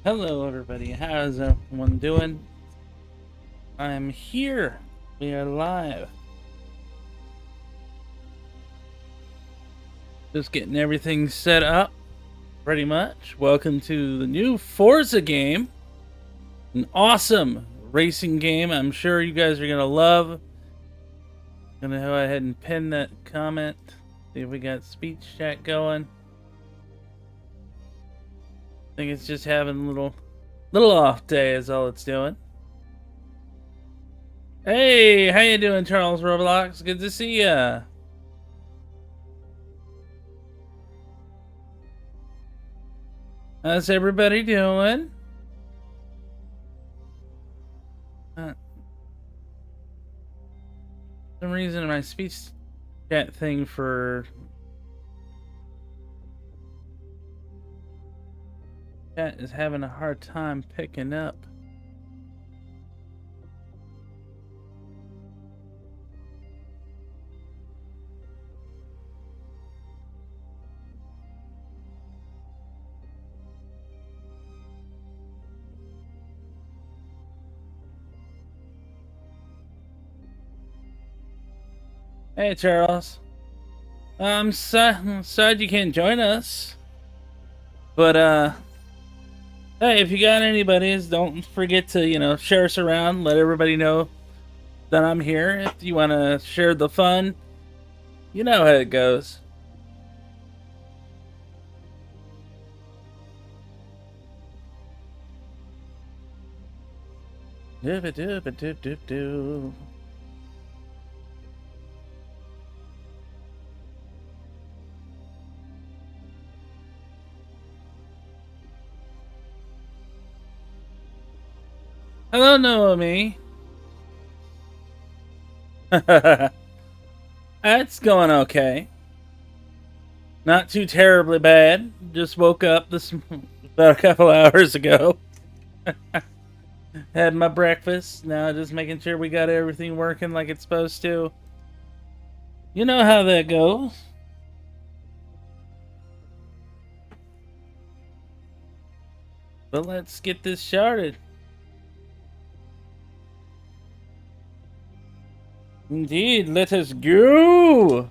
Hello, everybody. How's everyone doing? I'm here. We are live. Just getting everything set up, pretty much. Welcome to the new Forza game. An awesome racing game I'm sure you guys are going to love. Gonna go ahead and pin that comment. See if we got speech chat going. I think it's just having a little off day is all it's doing. Hey, how you doing, Charles Roblox? Good to see ya. How's everybody doing? For some reason, my speech chat thing for chat is having a hard time picking up. Hey, Charles. I'm sad you can't join us. But, hey, if you got anybody's, don't forget to, share us around. Let everybody know that I'm here. If you want to share the fun, you know how it goes. Doo-ba-doo-ba-doo-doo-doo. Hello, Naomi. That's going okay. Not too terribly bad. Just woke up this about a couple hours ago. Had my breakfast. Now just making sure we got everything working like it's supposed to. You know how that goes. But let's get this started. Indeed, let us go!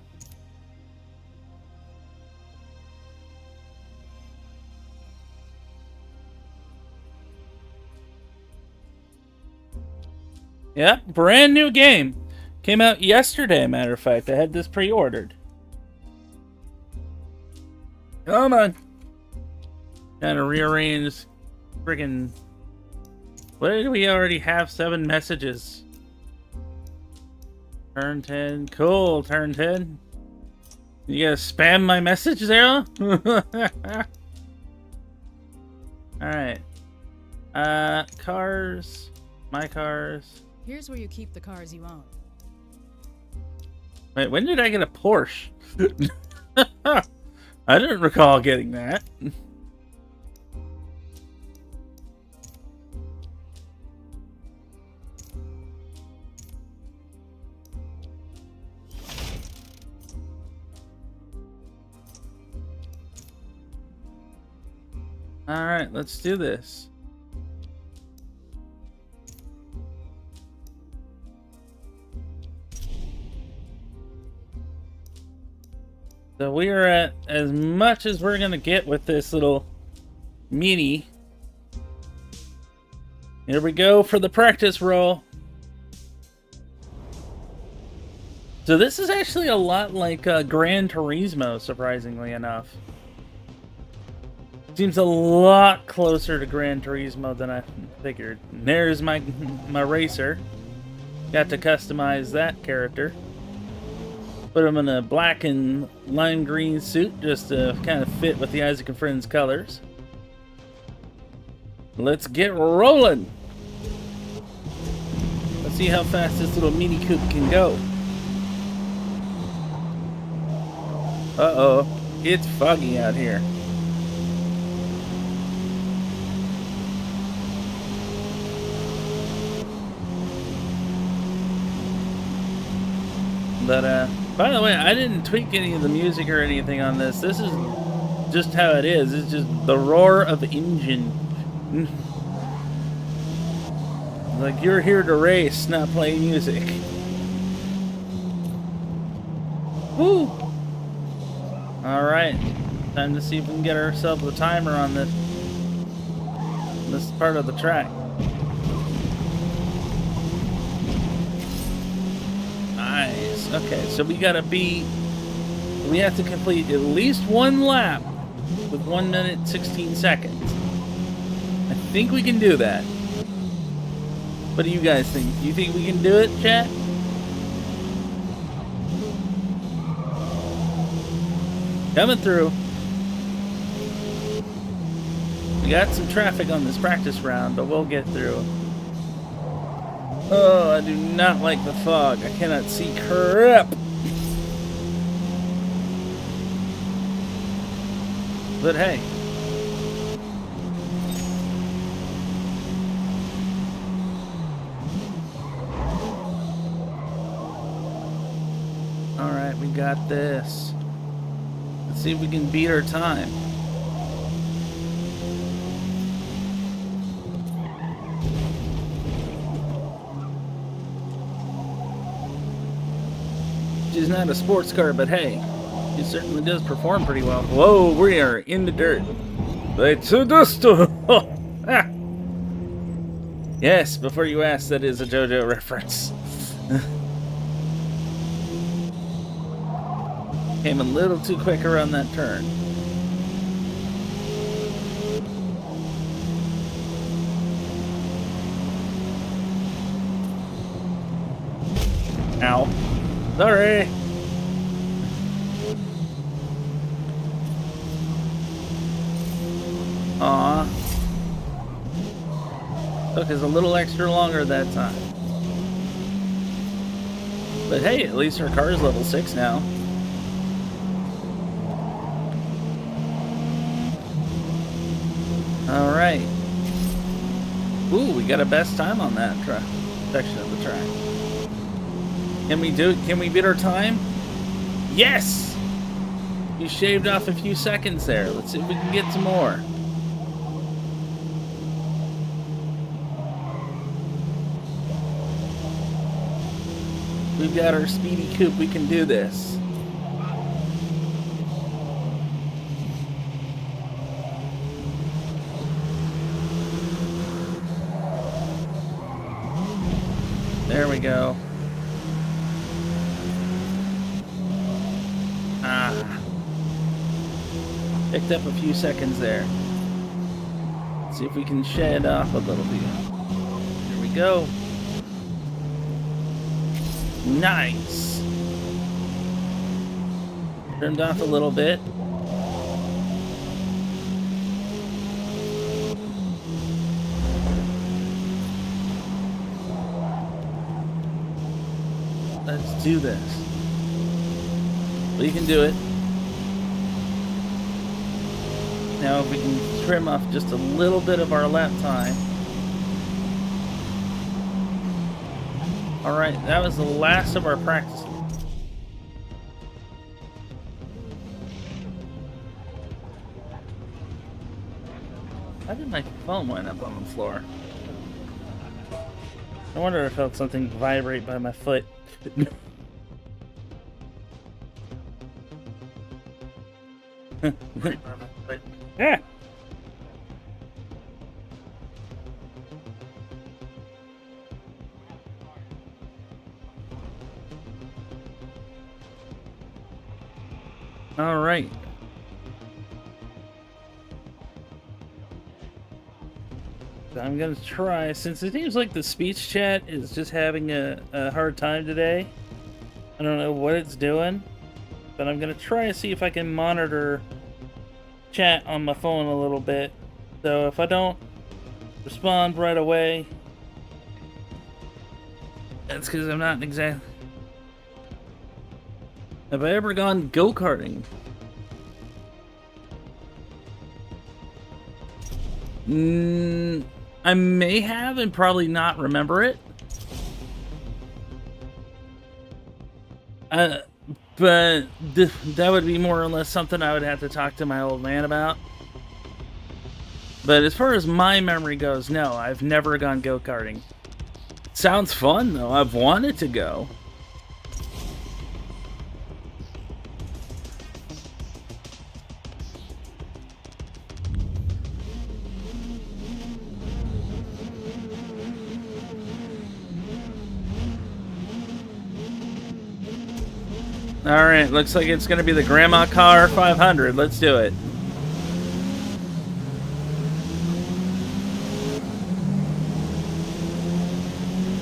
Yep, brand new game. Came out yesterday, matter of fact. I had this pre-ordered. Come on. Trying to rearrange friggin'... What did we already have? 7 messages. Turn 10. Cool, turn 10. You gonna spam my message there? Alright. Cars. My cars. Here's where you keep the cars you own. Wait, when did I get a Porsche? I didn't recall getting that. Alright, let's do this. So we are at as much as we're gonna get with this little mini. Here we go for the practice roll. So this is actually a lot like Gran Turismo, surprisingly enough. Seems a lot closer to Gran Turismo than I figured. And there's my racer. Got to customize that character. Put him in a black and lime green suit just to kind of fit with the Isaac and Friends colors. Let's get rolling. Let's see how fast this little Mini Coupe can go. Uh-oh. It's foggy out here. But, by the way, I didn't tweak any of the music or anything on this. This is just how it is. It's just the roar of engine. Like, you're here to race, not play music. Woo! Alright. Time to see if we can get ourselves a timer on this part of the track. Nice. Okay, so we have to complete at least one lap with 1 minute 16 seconds. I think we can do that. What do you guys think? Do you think we can do it, chat? Coming through. We got some traffic on this practice round, but we'll get through. Oh, I do not like the fog. I cannot see crap. But hey. Alright, we got this. Let's see if we can beat our time. She's not a sports car, but hey, she certainly does perform pretty well. Whoa, we are in the dirt. Yes, before you ask, that is a JoJo reference. Came a little too quick around that turn. Ow. Sorry. Aw. Took us a little extra longer that time. But hey, at least our car is level 6 now. Alright. Ooh, we got a best time on that section of the track. Can we do it? Can we beat our time? Yes! You shaved off a few seconds there. Let's see if we can get some more. We've got our speedy coupe. We can do this. There we go. Picked up a few seconds there. Let's see if we can shed off a little bit. Here we go. Nice. Trimmed off a little bit. Let's do this. We can do it. Now if we can trim off just a little bit of our lap time. Alright, that was the last of our practice. Why did my phone wind up on the floor? I wonder if I felt something vibrate by my foot. Yeah. All right. I'm gonna try, since it seems like the speech chat is just having a hard time today. I don't know what it's doing, but I'm gonna try to see if I can monitor chat on my phone a little bit. So if I don't respond right away, that's because I'm not exactly... Have I ever gone go-karting? I may have and probably not remember it. But that would be more or less something I would have to talk to my old man about. But as far as my memory goes, no, I've never gone go-karting. Sounds fun, though. I've wanted to go. Alright, looks like it's going to be the Grandma Car 500. Let's do it.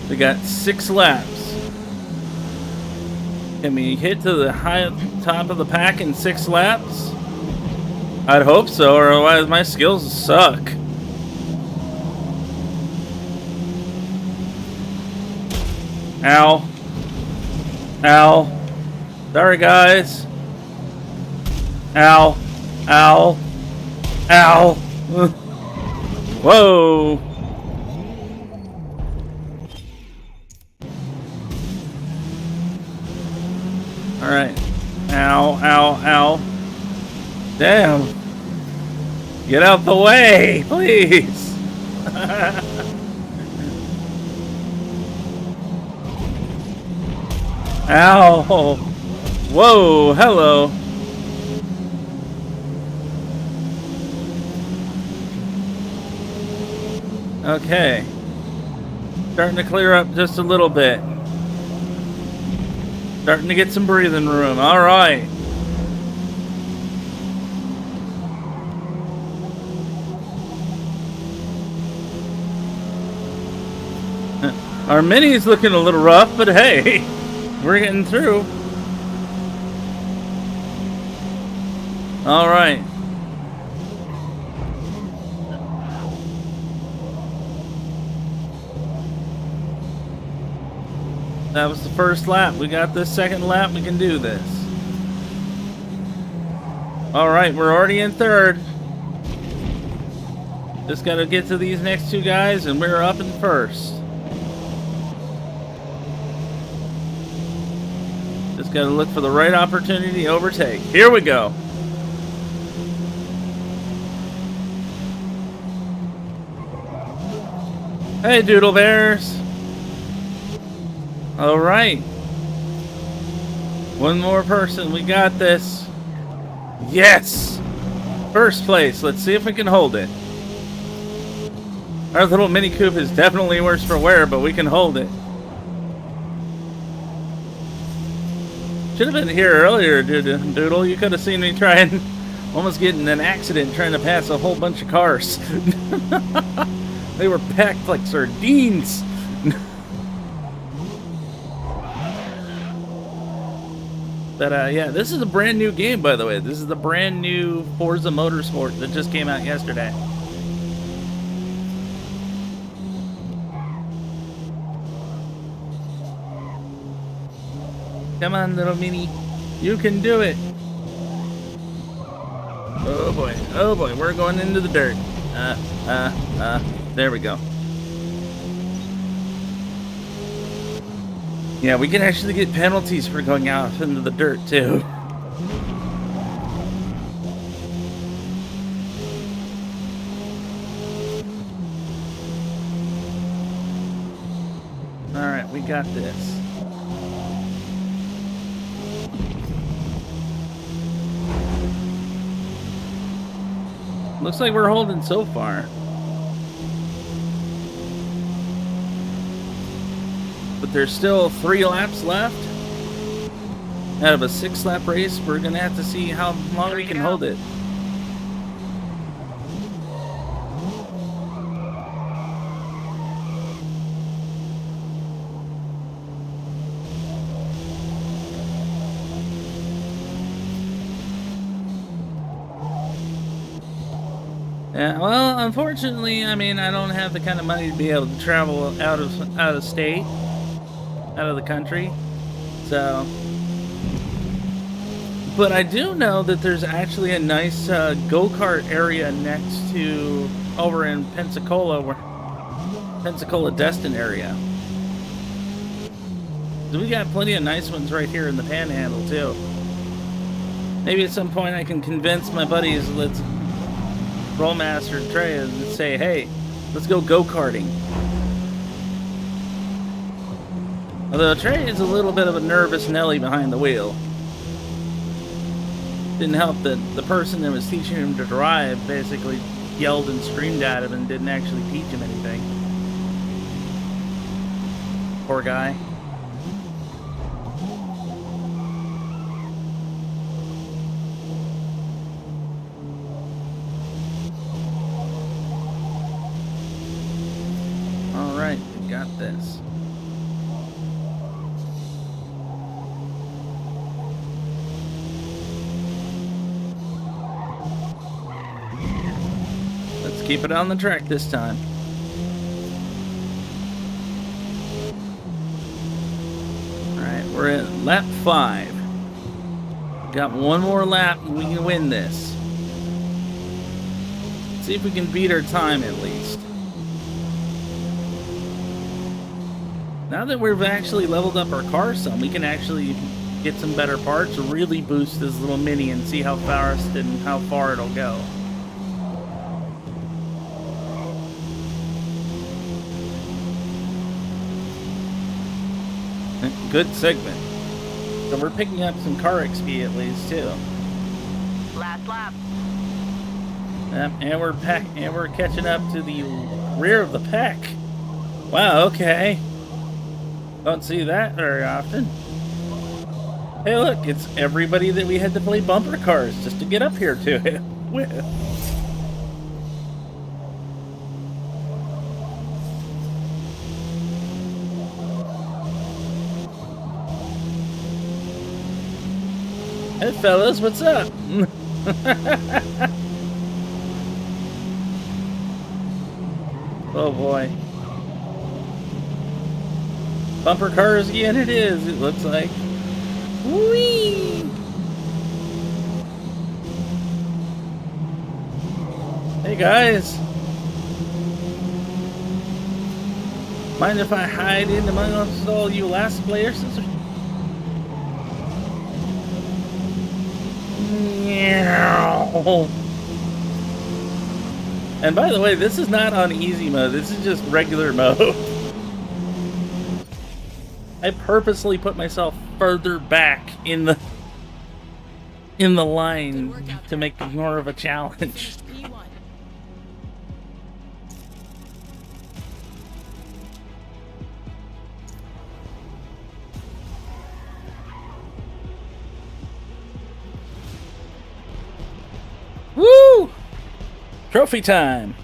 We got 6 laps. Can we hit to the high top of the pack in 6 laps? I'd hope so, or otherwise my skills suck. Ow. Ow. Sorry, guys. Ow. Ow. Ow. Whoa. Alright. Ow, ow, ow. Damn. Get out the way, please. Ow. Whoa, hello. Okay. Starting to clear up just a little bit. Starting to get some breathing room. All right. Our mini's looking a little rough, but hey, we're getting through. All right. That was the first lap. We got this second lap. We can do this. All right, we're already in third. Just got to get to these next 2 guys, and we're up in first. Just got to look for the right opportunity to overtake. Here we go. Hey, Doodle Bears. All right. One more person. We got this. Yes. First place. Let's see if we can hold it. Our little Mini Coupe is definitely worse for wear, but we can hold it. Should have been here earlier, Doodle. You could have seen me trying, almost getting in an accident trying to pass a whole bunch of cars. They were packed like sardines. But yeah, this is a brand new game, by the way. This is the brand new Forza MotorSport that just came out yesterday. Come on, little Mini. You can do it. Oh boy. Oh boy. We're going into the dirt. There we go. Yeah, we can actually get penalties for going out into the dirt, too. Alright, we got this. Looks like we're holding so far. But there's still 3 laps left. Out of a 6-lap race, we're going to have to see how long we can hold it. Yeah, well, unfortunately, I mean, I don't have the kind of money to be able to travel out of state, out of the country, so. But I do know that there's actually a nice go-kart area next to over in Pensacola, Destin area. So we got plenty of nice ones right here in the Panhandle too. Maybe at some point I can convince my buddies. Rollmaster Trey and say, hey, let's go go-karting. Although Trey is a little bit of a nervous Nelly behind the wheel. Didn't help that the person that was teaching him to drive basically yelled and screamed at him and didn't actually teach him anything. Poor guy. Alright, we got this. Let's keep it on the track this time. Alright, we're at lap 5. Got one more lap and we can win this. Let's see if we can beat our time at least. Now that we've actually leveled up our car some, we can actually get some better parts, really boost this little Mini and see how fast and how far it'll go. Good segment. So we're picking up some car XP at least too. Last lap. And we're catching up to the rear of the pack. Wow, okay. Don't see that very often. Hey look, it's everybody that we had to play bumper cars just to get up here to it with. Hey fellas, what's up? Oh boy. Bumper cars again it is, it looks like. Whee! Hey guys. Mind if I hide in amongst all you last players? And by the way, this is not on easy mode, this is just regular mode. I purposely put myself further back in the line to make it more of a challenge. Woo! Trophy time.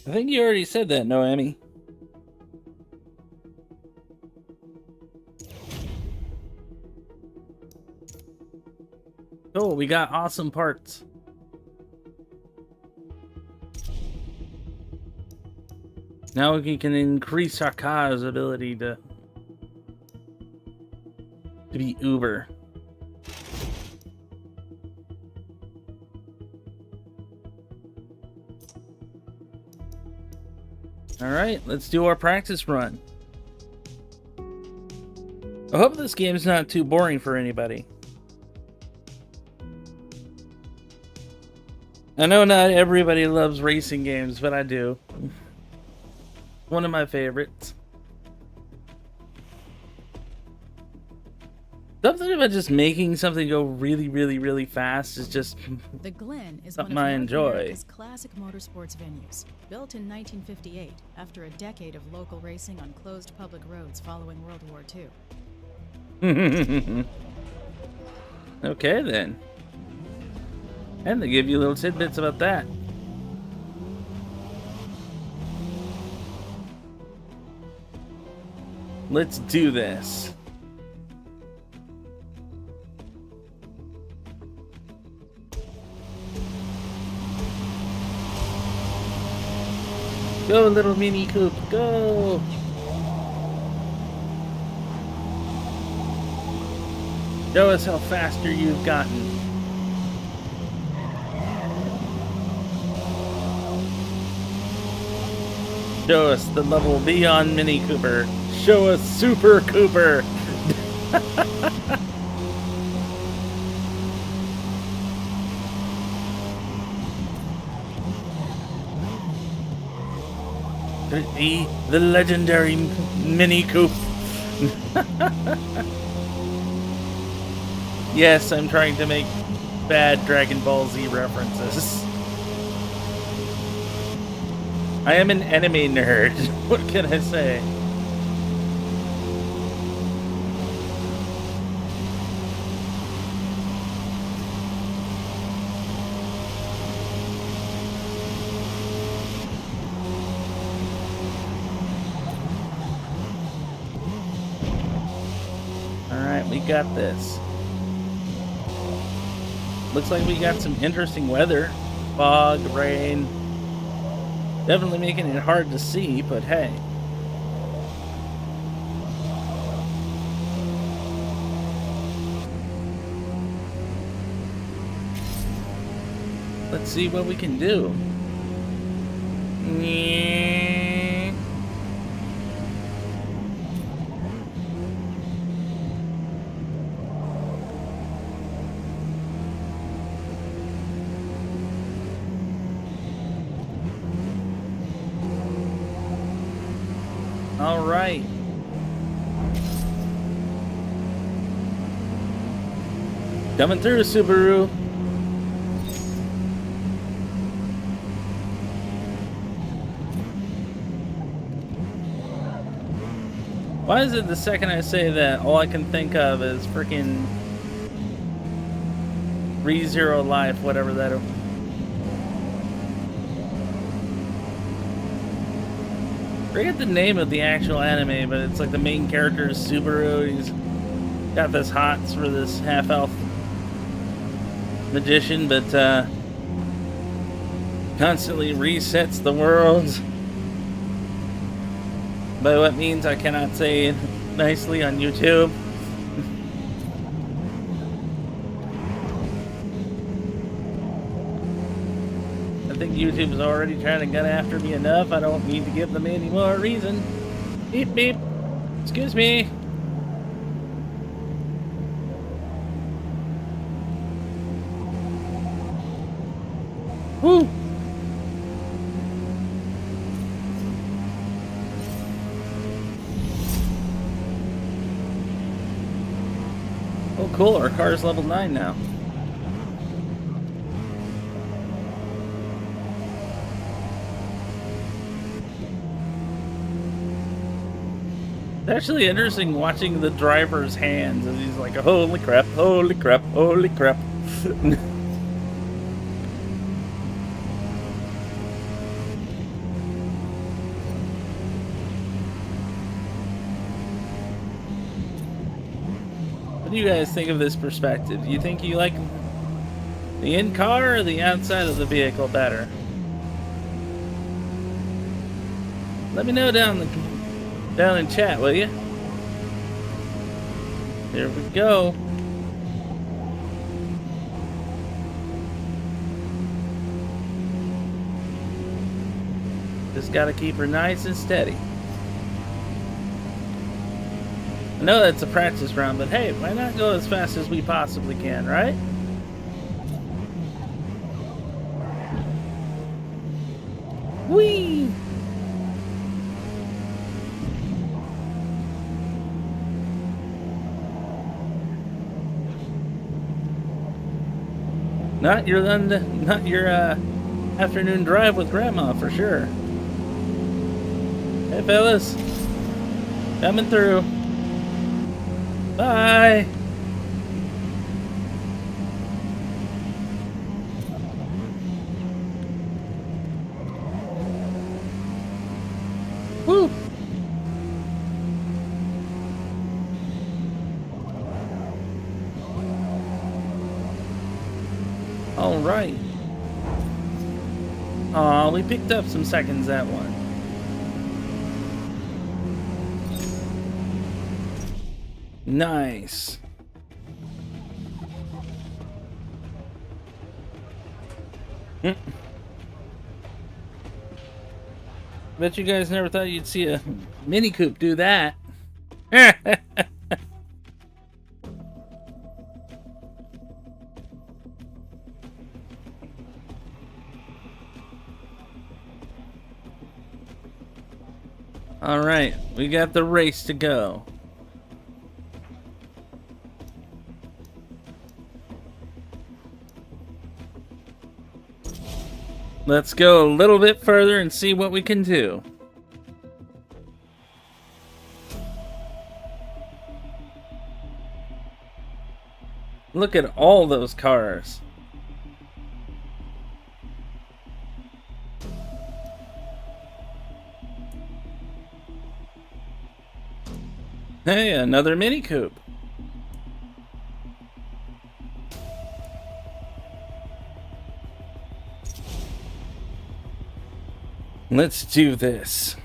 I think you already said that, Noemi. Oh, we got awesome parts. Now we can increase our car's ability to be uber. Alright, let's do our practice run. I hope this game's not too boring for anybody. I know not everybody loves racing games, but I do. One of my favorites. Something about just making something go really, really, really fast is just The Glen is something one of I North enjoy. America's classic motorsports venues, built in 1958 after a decade of local racing on closed public roads following World War II. Okay then. And they give you little tidbits about that. Let's do this. Go, little Mini Coupe, go! Show us how faster you've gotten. Show us the level beyond Mini Cooper. Show us Super Cooper. The legendary Mini Coop. Yes, I'm trying to make bad Dragon Ball Z references. I am an anime nerd. What can I say? Alright, we got this. Looks like we got some interesting weather. Fog, rain. Definitely making it hard to see, but hey. Let's see what we can do. All right. Coming through, Subaru. Why is it the second I say that, all I can think of is freaking ReZero Life, whatever that is. I forget the name of the actual anime, but it's like the main character is Subaru. He's got this hots for this half-elf magician, but constantly resets the world. By what means I cannot say nicely on YouTube. I think YouTube's already trying to get after me enough. I don't need to give them any more reason. Beep beep. Excuse me. Woo! Oh cool, our car's level 9 now. It's actually interesting watching the driver's hands as he's like, holy crap, holy crap, holy crap. What do you guys think of this perspective? Do you think you like the in-car or the outside of the vehicle better? Let me know down in chat, will you? There we go. Just gotta keep her nice and steady. I know that's a practice round, but hey, why not go as fast as we possibly can, right? Whee! Not your afternoon drive with Grandma for sure. Hey fellas, coming through. Bye. Woo. All right. Aw, we picked up some seconds that one. Nice. Bet you guys never thought you'd see a Mini Coupe do that. All right, we got the race to go. Let's go a little bit further and see what we can do. Look at all those cars. Hey, another Mini Coupe. Let's do this.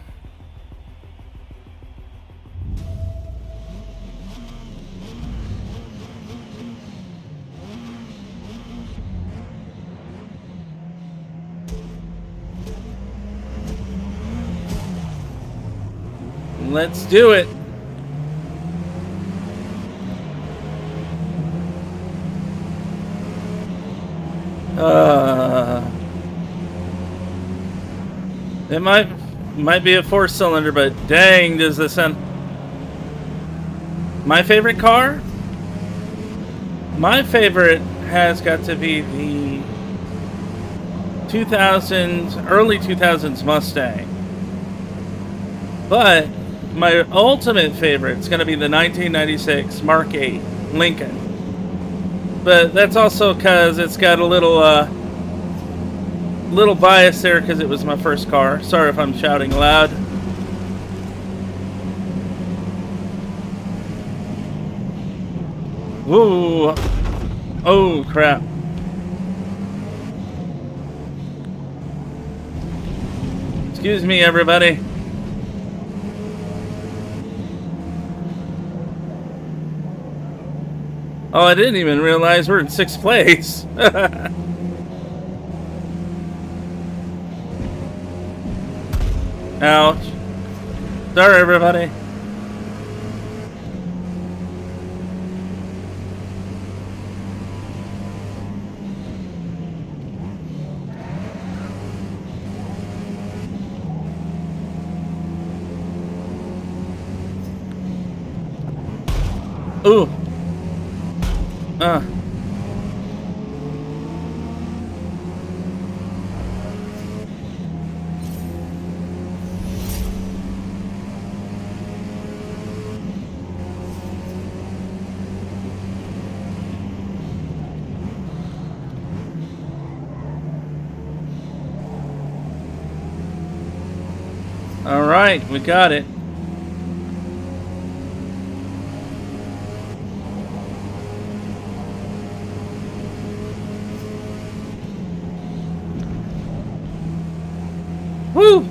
Let's do it. It might be a 4-cylinder, but dang, does this sound... My favorite car? My favorite has got to be the early 2000s Mustang. But my ultimate favorite is going to be the 1996 Mark 8 Lincoln. But that's also because it's got a little bias there because it was my first car. Sorry if I'm shouting loud. Whoa. Oh, crap. Excuse me, everybody. Oh, I didn't even realize we're in 6th place. Ouch. Sorry, everybody. Ooh. All right, we got it. Woo!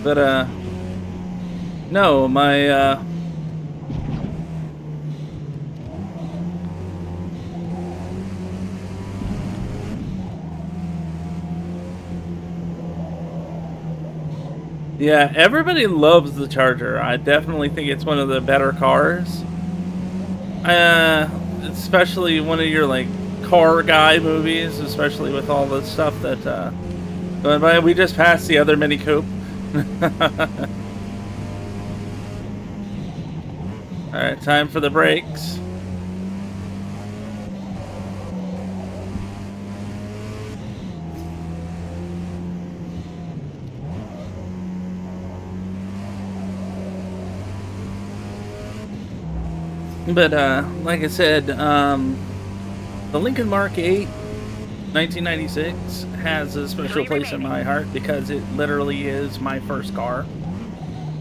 But no, my yeah, everybody loves the Charger. I definitely think it's one of the better cars. Especially one of your like car guy movies, especially with all the stuff that going by. We just passed the other Mini Coupe. All right, time for the brakes. But like I said, the Lincoln Mark 8 1996 has a special place in my heart because it literally is my first car.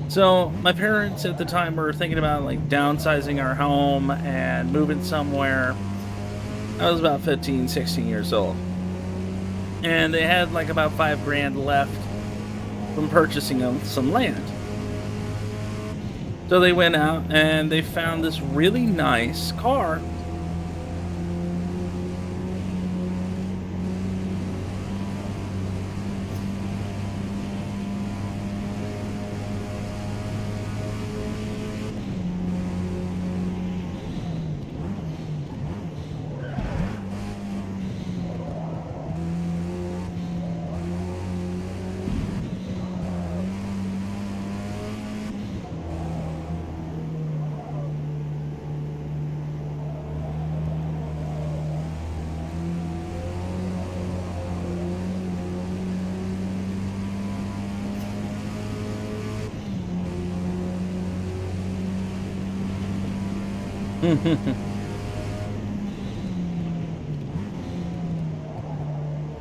So my parents at the time were thinking about like downsizing our home and moving somewhere. I was about 15, 16 years old. And they had like about $5 grand left from purchasing some land. So they went out and they found this really nice car.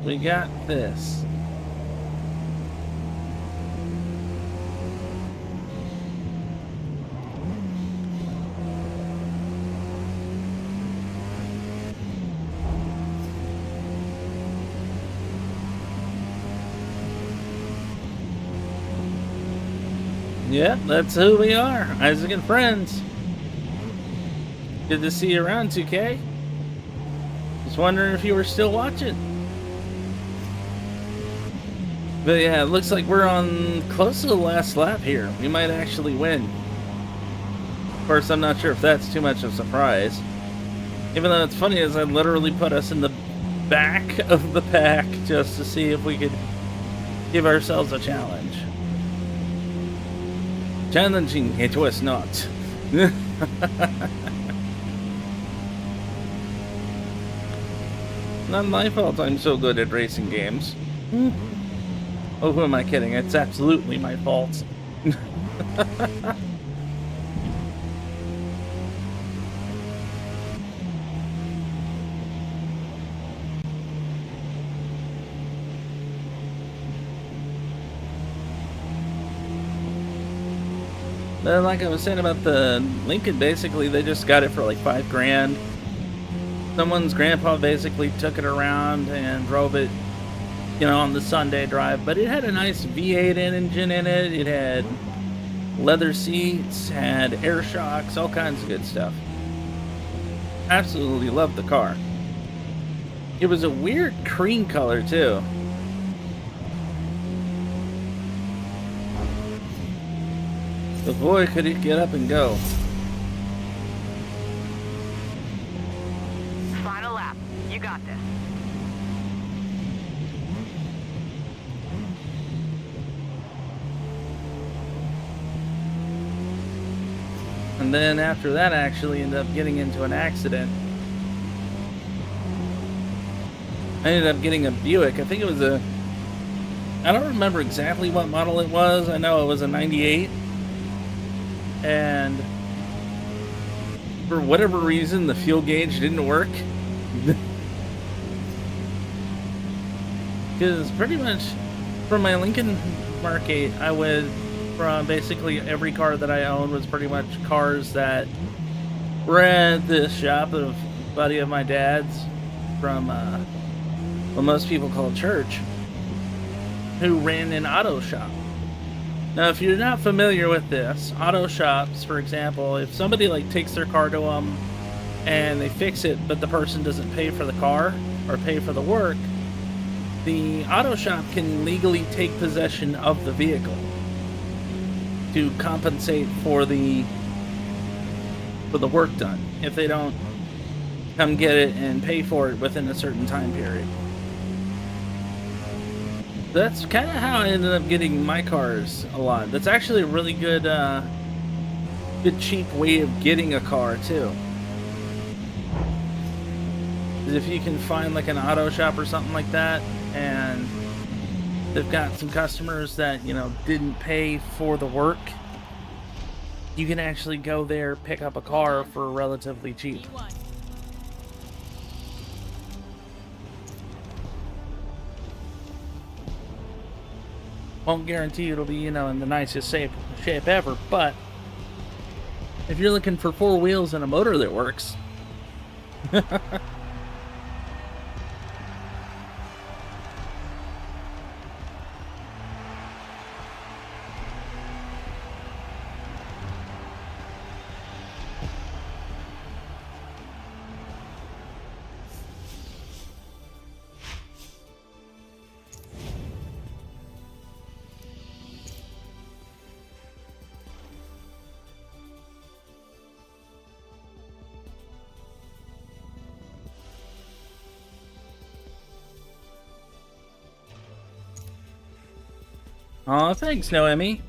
We got this. Yep, that's who we are, Isaac and friends. Good to see you around, 2K. Just wondering if you were still watching. But yeah, it looks like we're on close to the last lap here. We might actually win. Of course, I'm not sure if that's too much of a surprise. Even though it's funny as I literally put us in the back of the pack just to see if we could give ourselves a challenge. Challenging it was not. Not my fault I'm so good at racing games. Oh, who am I kidding? It's absolutely my fault. Then, like I was saying about the Lincoln, basically they just got it for like $5,000. Someone's grandpa basically took it around and drove it, you know, on the Sunday drive. But it had a nice V8 engine in it. It had leather seats, had air shocks, all kinds of good stuff. Absolutely loved the car. It was a weird cream color too. But boy, could it get up and go. Final lap. You got this. And then after that, I actually ended up getting into an accident. I ended up getting a Buick. I think it was a... I don't remember exactly what model it was. I know it was a 98. And for whatever reason, the fuel gauge didn't work. Because pretty much from my Lincoln Mark 8, I would... from basically every car that I owned was pretty much cars that were at this shop of a buddy of my dad's from what most people call church, who ran an auto shop. Now, if you're not familiar with this, auto shops, for example, if somebody like takes their car to them and they fix it, but the person doesn't pay for the car or pay for the work, the auto shop can legally take possession of the vehicle to compensate for the work done if they don't come get it and pay for it within a certain time period. That's kind of how I ended up getting my cars a lot. That's actually a really good cheap way of getting a car too. If you can find like an auto shop or something like that, and they've got some customers that, you know, didn't pay for the work, you can actually go there, pick up a car for relatively cheap. Won't guarantee it'll be, you know, in the nicest shape ever, but if you're looking for 4 wheels and a motor that works, Aw, thanks, Noemi.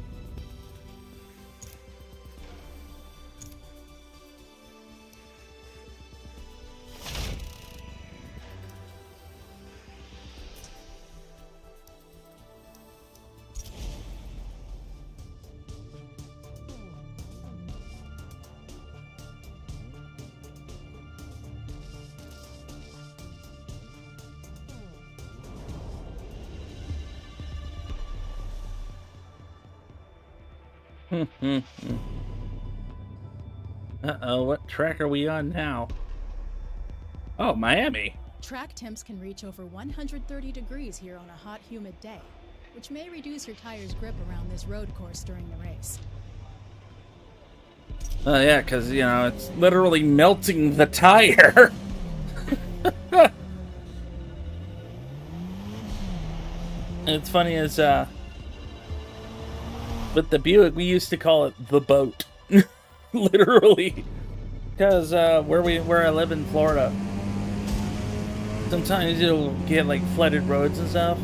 Uh-oh, what track are we on now? Oh, Miami. Track temps can reach over 130 degrees here on a hot, humid day, which may reduce your tire's grip around this road course during the race. Oh, yeah, because, you know, it's literally melting the tire. It's funny as, with the Buick, we used to call it the boat. Literally. Because, where I live in Florida, sometimes you'll get, like, flooded roads and stuff.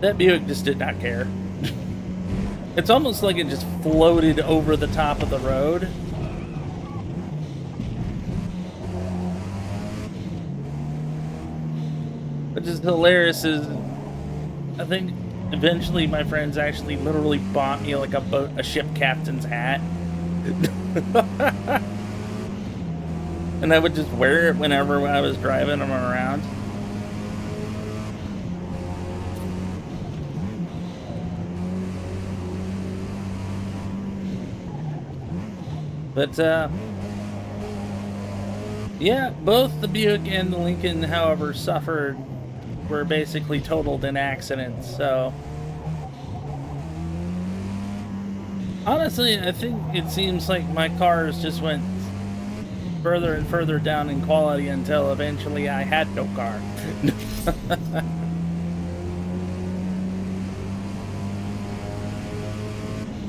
That Buick just did not care. It's almost like it just floated over the top of the road. Which is hilarious is, I think eventually my friends actually literally bought me like a ship captain's hat. And I would just wear it whenever I was driving them around. But, yeah, both the Buick and the Lincoln, however, were basically totaled in accidents, so... Honestly, I think it seems like my cars just went further and further down in quality until eventually I had no car.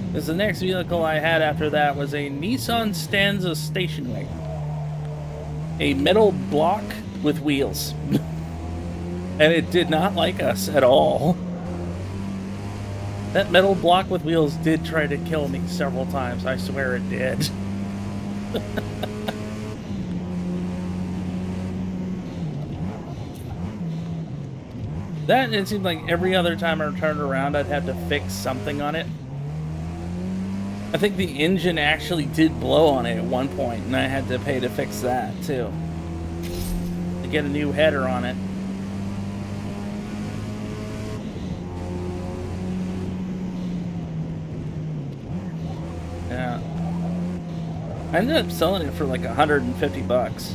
Because the next vehicle I had after that was a Nissan Stanza station wagon. A metal block with wheels. And it did not like us at all. That metal block with wheels did try to kill me several times. I swear it did. That, it seemed like every other time I turned around, I'd have to fix something on it. I think the engine actually did blow on it at one point, and I had to pay to fix that, too. To get a new header on it. Yeah. I ended up selling it for like $150.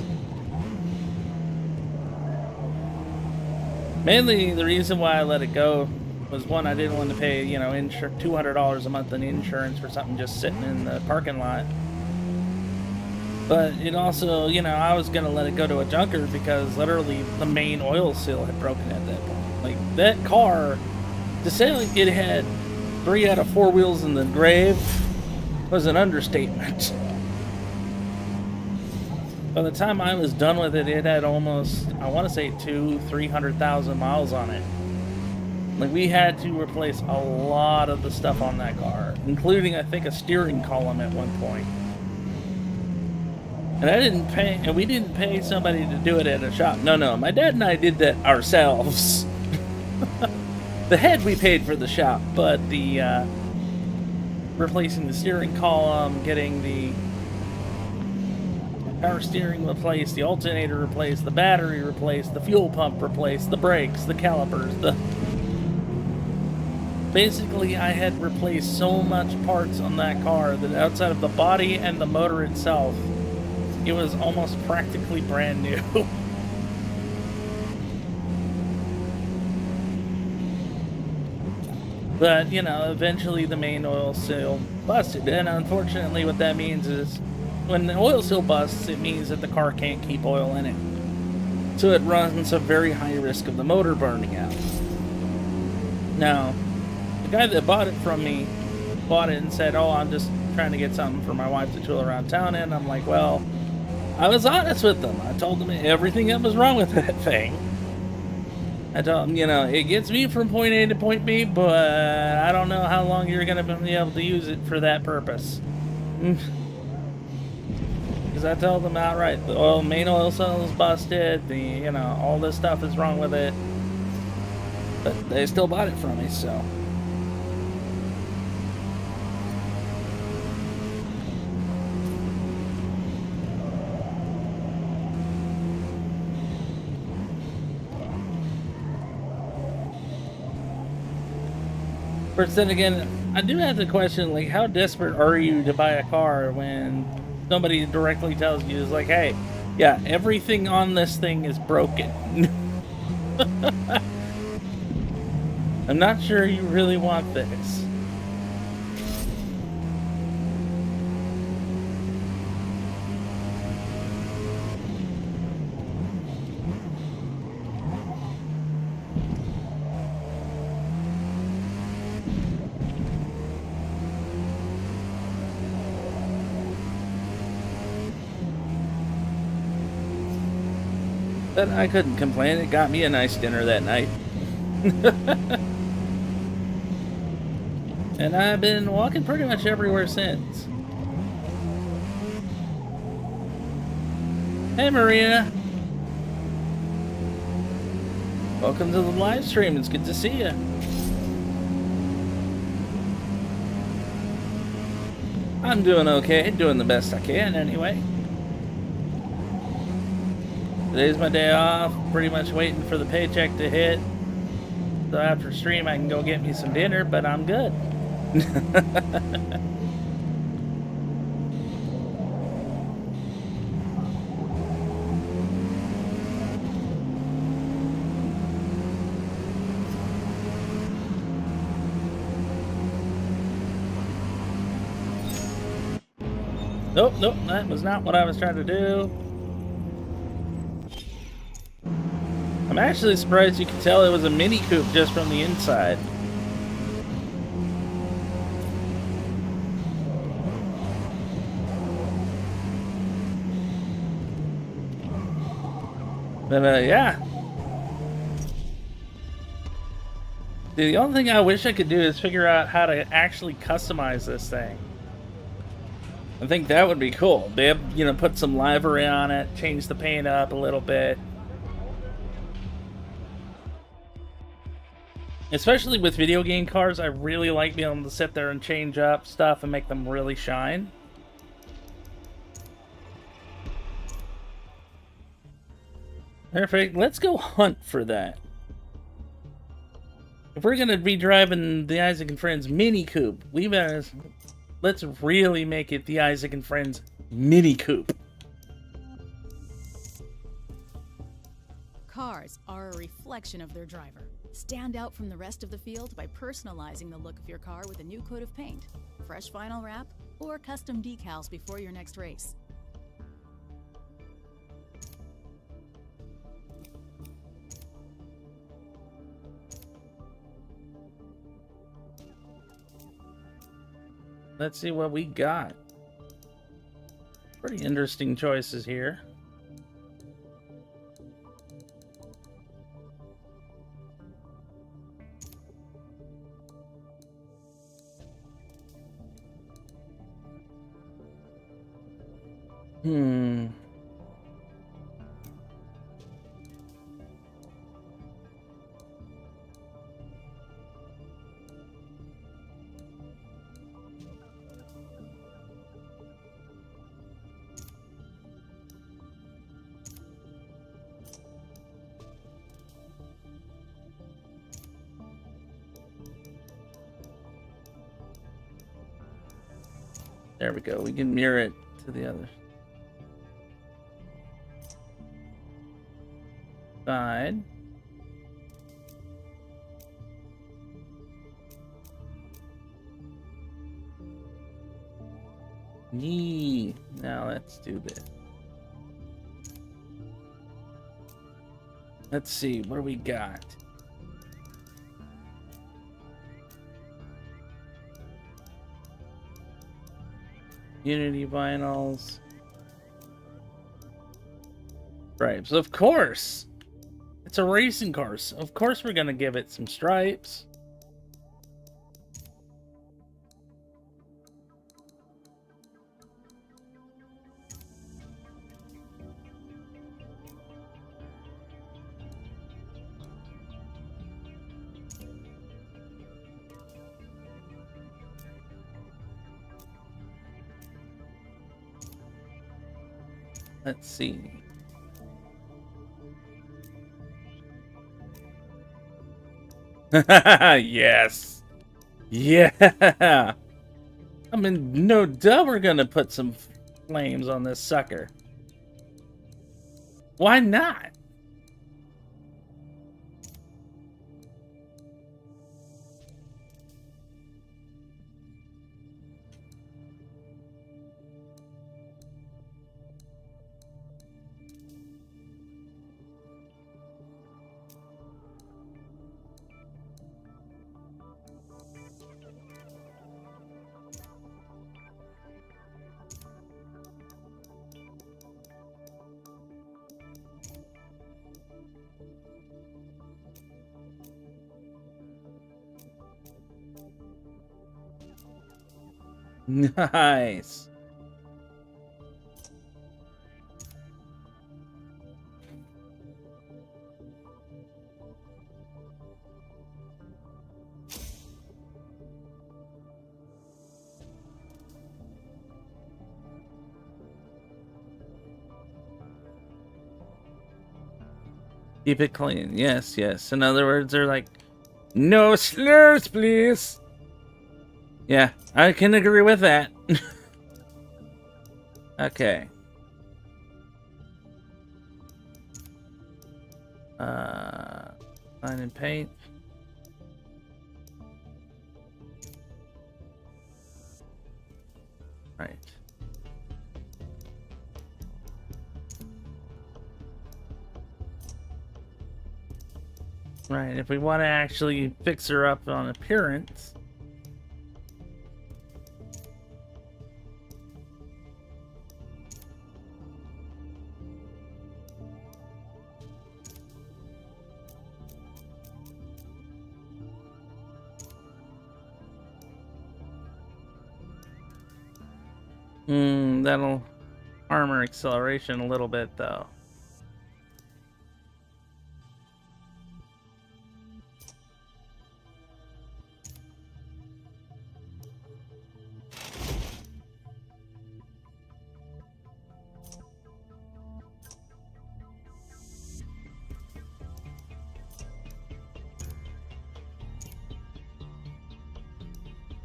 Mainly, the reason why I let it go was, one, I didn't want to pay, you know, $200 a month in insurance for something just sitting in the parking lot. But it also, you know, I was going to let it go to a junker because literally the main oil seal had broken at that point. Like, that car, to say like it had 3 out of 4 wheels in the grave was an understatement. By the time I was done with it, it had almost, I want to say 300,000 miles on it. Like, we had to replace a lot of the stuff on that car, including, I think, a steering column at one point. And we didn't pay somebody to do it at a shop. No, my dad and I did that ourselves. The head we paid for the shop, but the, replacing the steering column, getting the power steering replaced, the alternator replaced, the battery replaced, the fuel pump replaced, the brakes, the calipers, Basically, I had replaced so much parts on that car that outside of the body and the motor itself, it was almost practically brand new. But, you know, eventually the main oil seal busted. And unfortunately, what that means is, when the oil seal busts, it means that the car can't keep oil in it. So it runs a very high risk of the motor burning out. Now, the guy that bought it from me bought it and said, oh, I'm just trying to get something for my wife to tool around town in. I'm like, well, I was honest with them. I told them everything that was wrong with that thing. I told him, you know, it gets me from point A to point B, but I don't know how long you're going to be able to use it for that purpose. Because I told them outright, the main oil cell is busted, you know, all this stuff is wrong with it. But they still bought it from me, so. But then again, I do have to question, like, how desperate are you to buy a car when somebody directly tells you, is like, hey, yeah, everything on this thing is broken. I'm not sure you really want this. But I couldn't complain. It got me a nice dinner that night. And I've been walking pretty much everywhere since. Hey, Maria. Welcome to the live stream. It's good to see you. I'm doing okay. Doing the best I can, anyway. Today's my day off, pretty much waiting for the paycheck to hit. So after stream I can go get me some dinner, but I'm good. Nope, nope, that was not what I was trying to do. I'm actually surprised you could tell it was a Mini Coupe just from the inside. But yeah. The only thing I wish I could do is figure out how to actually customize this thing. I think that would be cool. Be able, you know, put some livery on it, change the paint up a little bit. Especially with video game cars, I really like being able to sit there and change up stuff and make them really shine. Perfect. Let's go hunt for that. If we're gonna be driving the Isaac and Friends Mini Coupe, we better let's really make it the Isaac and Friends Mini Coupe. Cars are a reflection of their driver. Stand out from the rest of the field by personalizing the look of your car with a new coat of paint, fresh vinyl wrap, or custom decals before your next race. Let's see what we got. Pretty interesting choices here. There we go. We can mirror it to the other side. Yee. Now let's do this. Let's see. What do we got? Unity vinyls. Stripes, of course. It's a racing car. So of course we're gonna give it some stripes. Let's see. Yes. Yeah. I mean, no doubt we're gonna put some flames on this sucker. Why not? Nice. Keep it clean. Yes, yes. In other words, they're like, no slurs, please. Yeah, I can agree with that. Okay. Line and paint. Right. Right, if we want to actually fix her up on appearance. That'll harm her acceleration a little bit, though.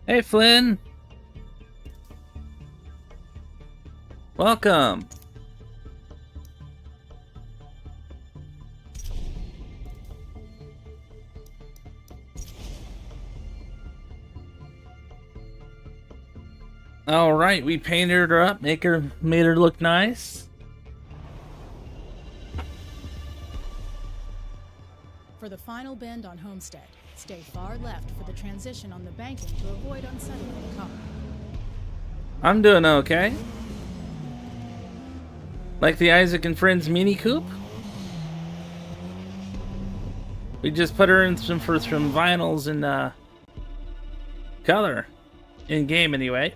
Hey, Flynn. Welcome. All right, we painted her up, made her look nice. For the final bend on Homestead, stay far left for the transition on the banking to avoid unsettling the car. I'm doing okay. Like the Isaac and Friends Mini Coupe? We just put her in some vinyls and color. In game anyway.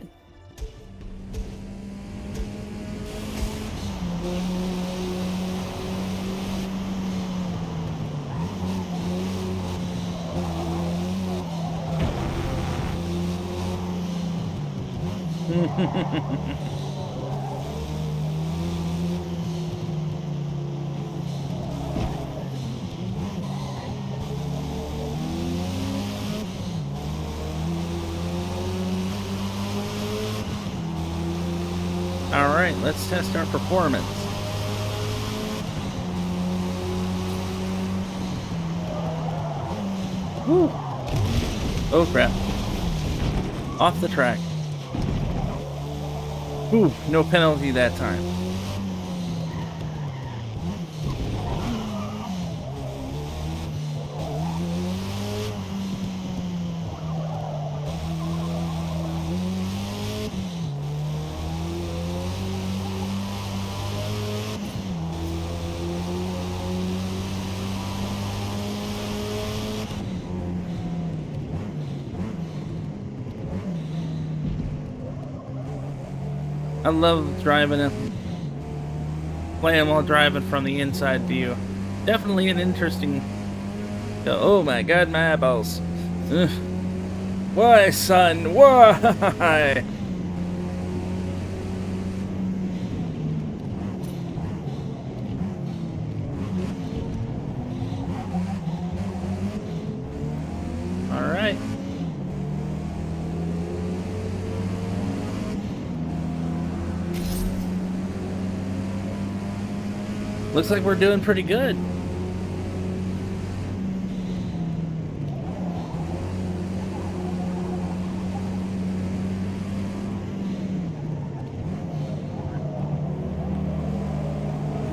Alright, let's test our performance. Woo! Oh crap. Off the track. Ooh, no penalty that time. I love driving it, playing while driving from the inside view. Definitely an interesting. Oh my god, my eyeballs. Ugh. Why, son? Why? All right. Looks like we're doing pretty good.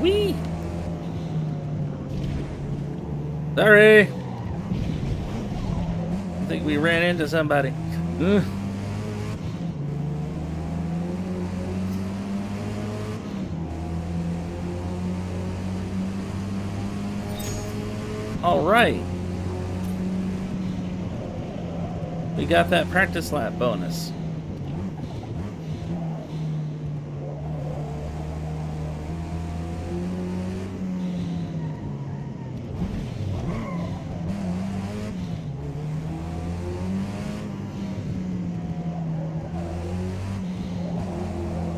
Whee! Sorry. I think we ran into somebody. Ugh. All right. We got that practice lap bonus.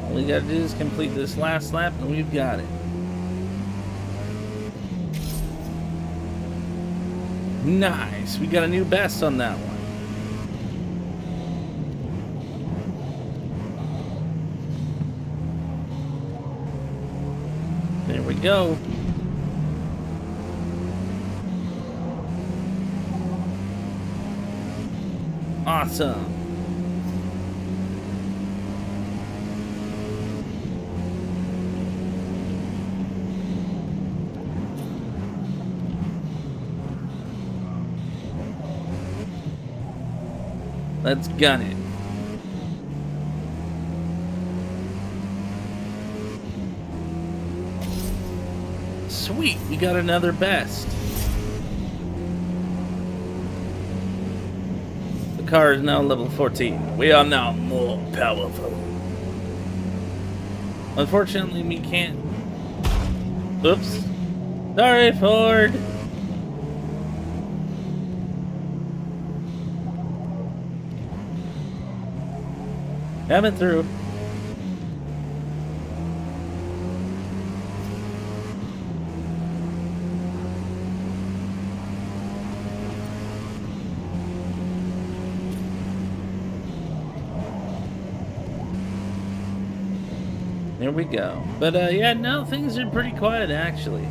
All we gotta do is complete this last lap and we've got it. Nice. We got a new best on that one. There we go. Awesome. Let's gun it. Sweet, we got another best. The car is now level 14. We are now more powerful. Unfortunately, we can't. Oops. Sorry, Ford. Coming through. There we go. But yeah, no, things are pretty quiet actually.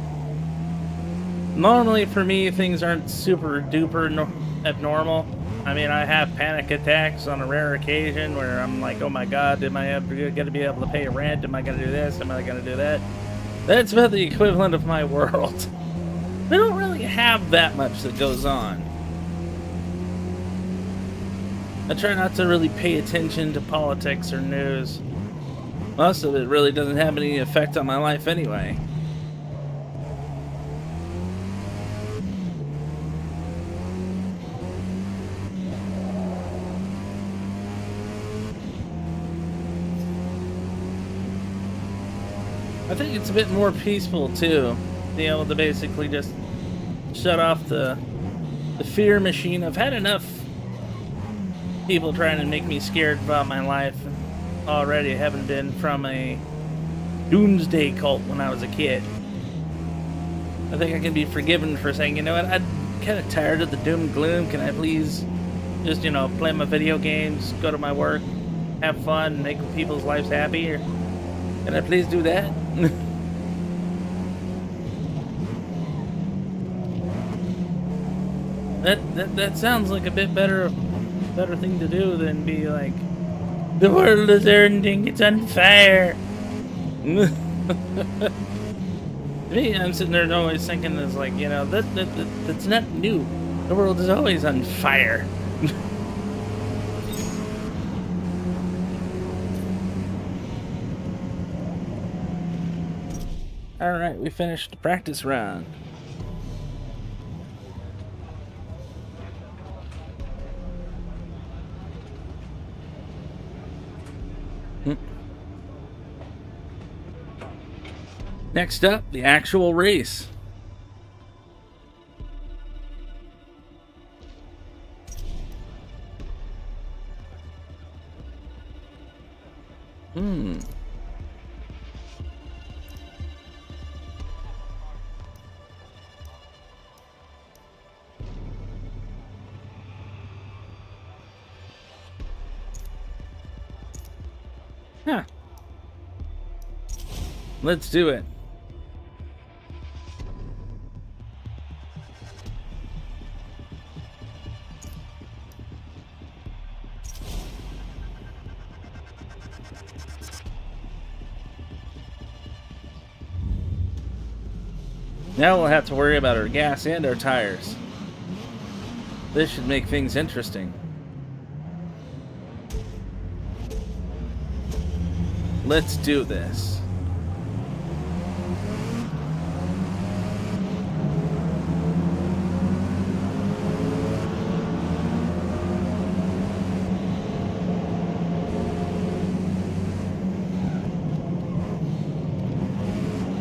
Normally for me, things aren't super duper abnormal. I mean, I have panic attacks on a rare occasion where I'm like, oh my god, am I ever going to be able to pay rent? Am I going to do this? Am I going to do that? That's about the equivalent of my world. We don't really have that much that goes on. I try not to really pay attention to politics or news. Most of it really doesn't have any effect on my life anyway. I think it's a bit more peaceful too, being able to basically just shut off the fear machine. I've had enough people trying to make me scared about my life already, having been from a doomsday cult when I was a kid. I think I can be forgiven for saying, you know what, I'm kind of tired of the doom and gloom. Can I please just, you know, play my video games, go to my work, have fun, make people's lives happy? Or can I please do that? That sounds like a bit better thing to do than be like, the world is ending, it's unfair. Me, I'm sitting there always thinking, is like, you know, that's not new. The world is always on fire. All right, we finished the practice round. Next up, the actual race. Huh. Let's do it. Now we'll have to worry about our gas and our tires. This should make things interesting. Let's do this.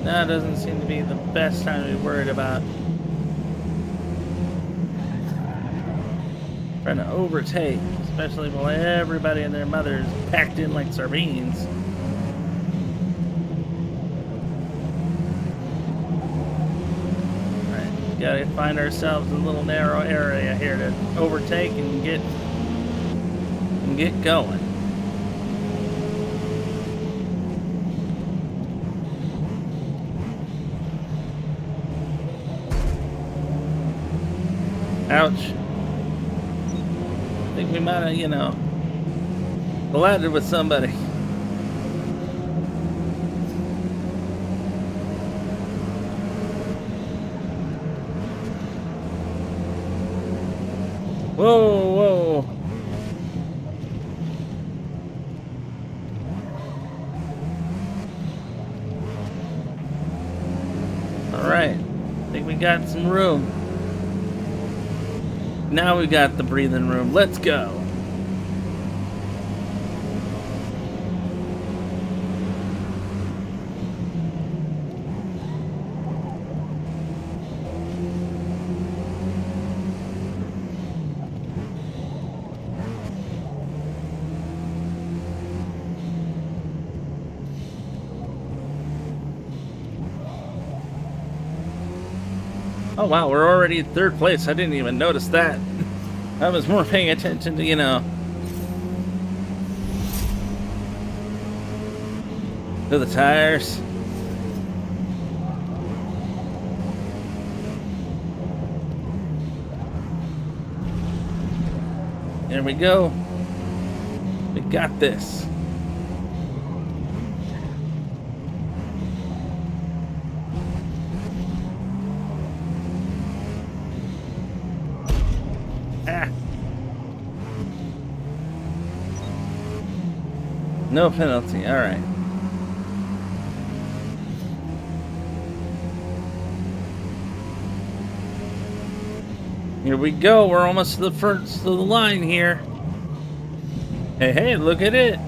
Now doesn't seem to be the best time to be worried about trying to overtake, especially while everybody and their mother is packed in like sardines. Alright, gotta find ourselves a little narrow area here to overtake and get going. Ouch. I think we might have, collided with somebody. Whoa, whoa. All right. I think we got some room. Now we got the breathing room. Let's go. Oh wow, we're already in third place. I didn't even notice that. I was more paying attention to, to the tires. There we go. We got this. No penalty, alright. Here we go, we're almost to the first of the line here. Hey, hey, look at it.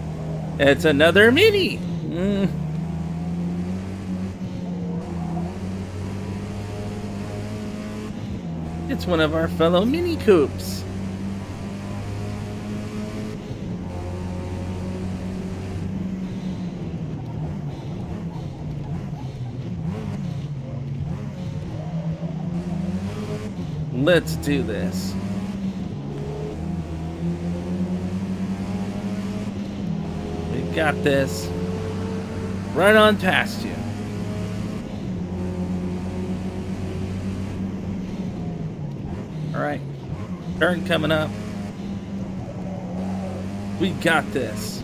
It's another Mini. It's one of our fellow Mini Coupes. Let's do this. We got this. Right on past you. Alright. Turn coming up. We got this.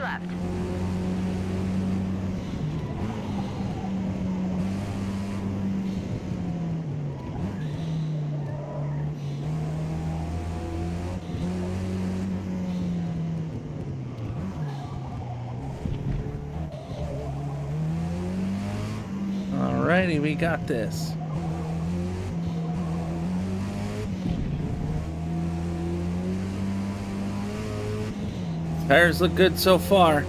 Left. Alrighty, we got this. Tires look good so far.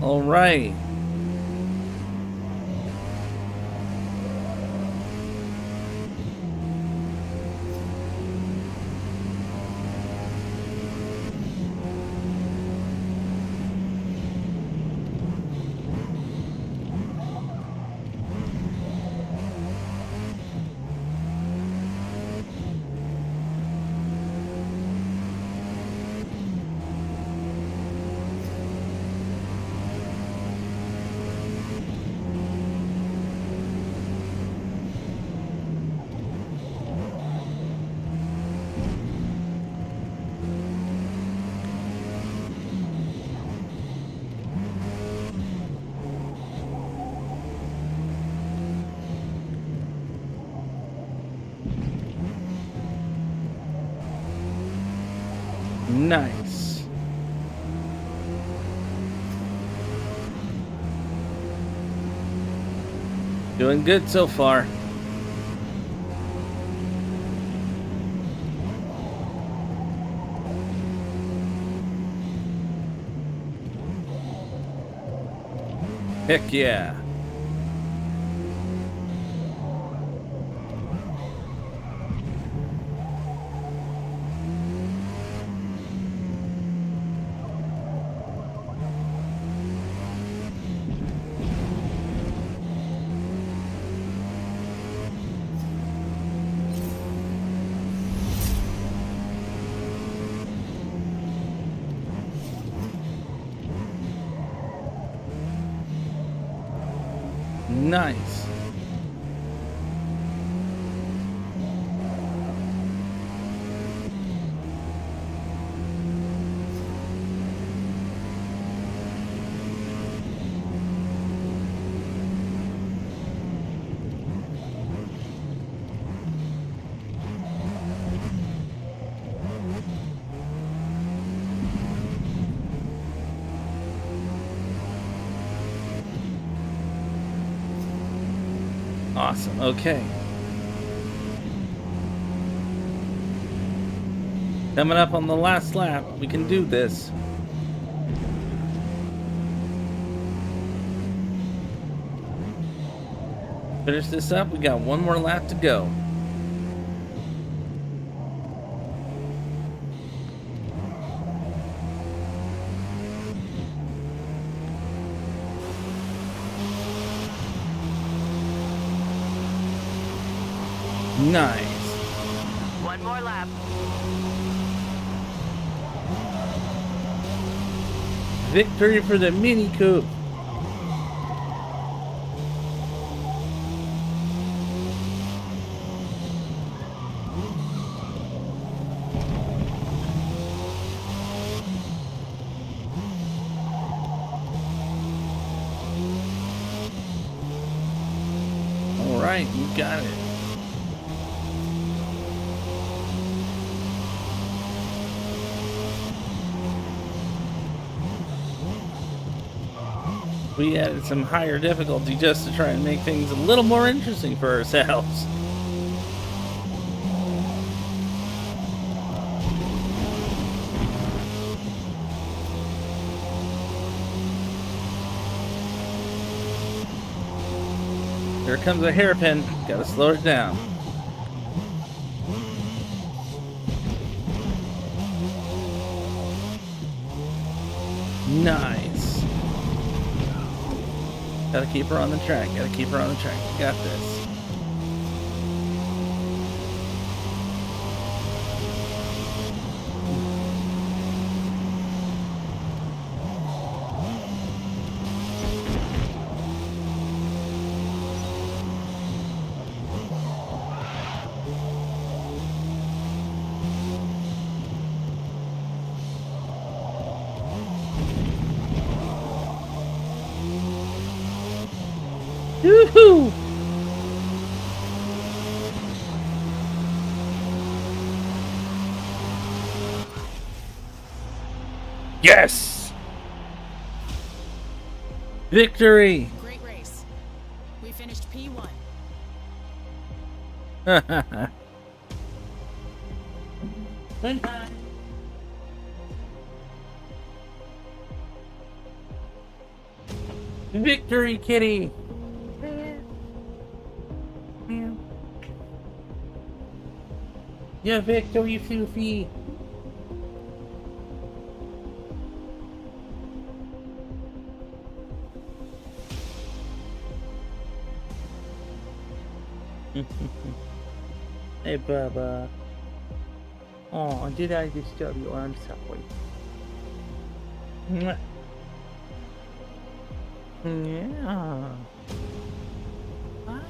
All right. Nice. Doing good so far. Heck yeah. Nice. Awesome. Okay. Coming up on the last lap. We can do this. Finish this up. We got one more lap to go. Nice. One more lap. Victory for the Mini Coupe. All right, you got it. We added some higher difficulty just to try and make things a little more interesting for ourselves. Here comes a hairpin. Gotta slow it down. Nice. Gotta keep her on the track. Gotta keep her on the track. You got this. Woohoo! Yes! Victory! Great race. We finished P1. Goodbye. Victory, kitty! Yeah, victory, Floofy! Hey, Bubba. Oh, did I disturb you? I'm sorry. Mwah. Yeah. Hi.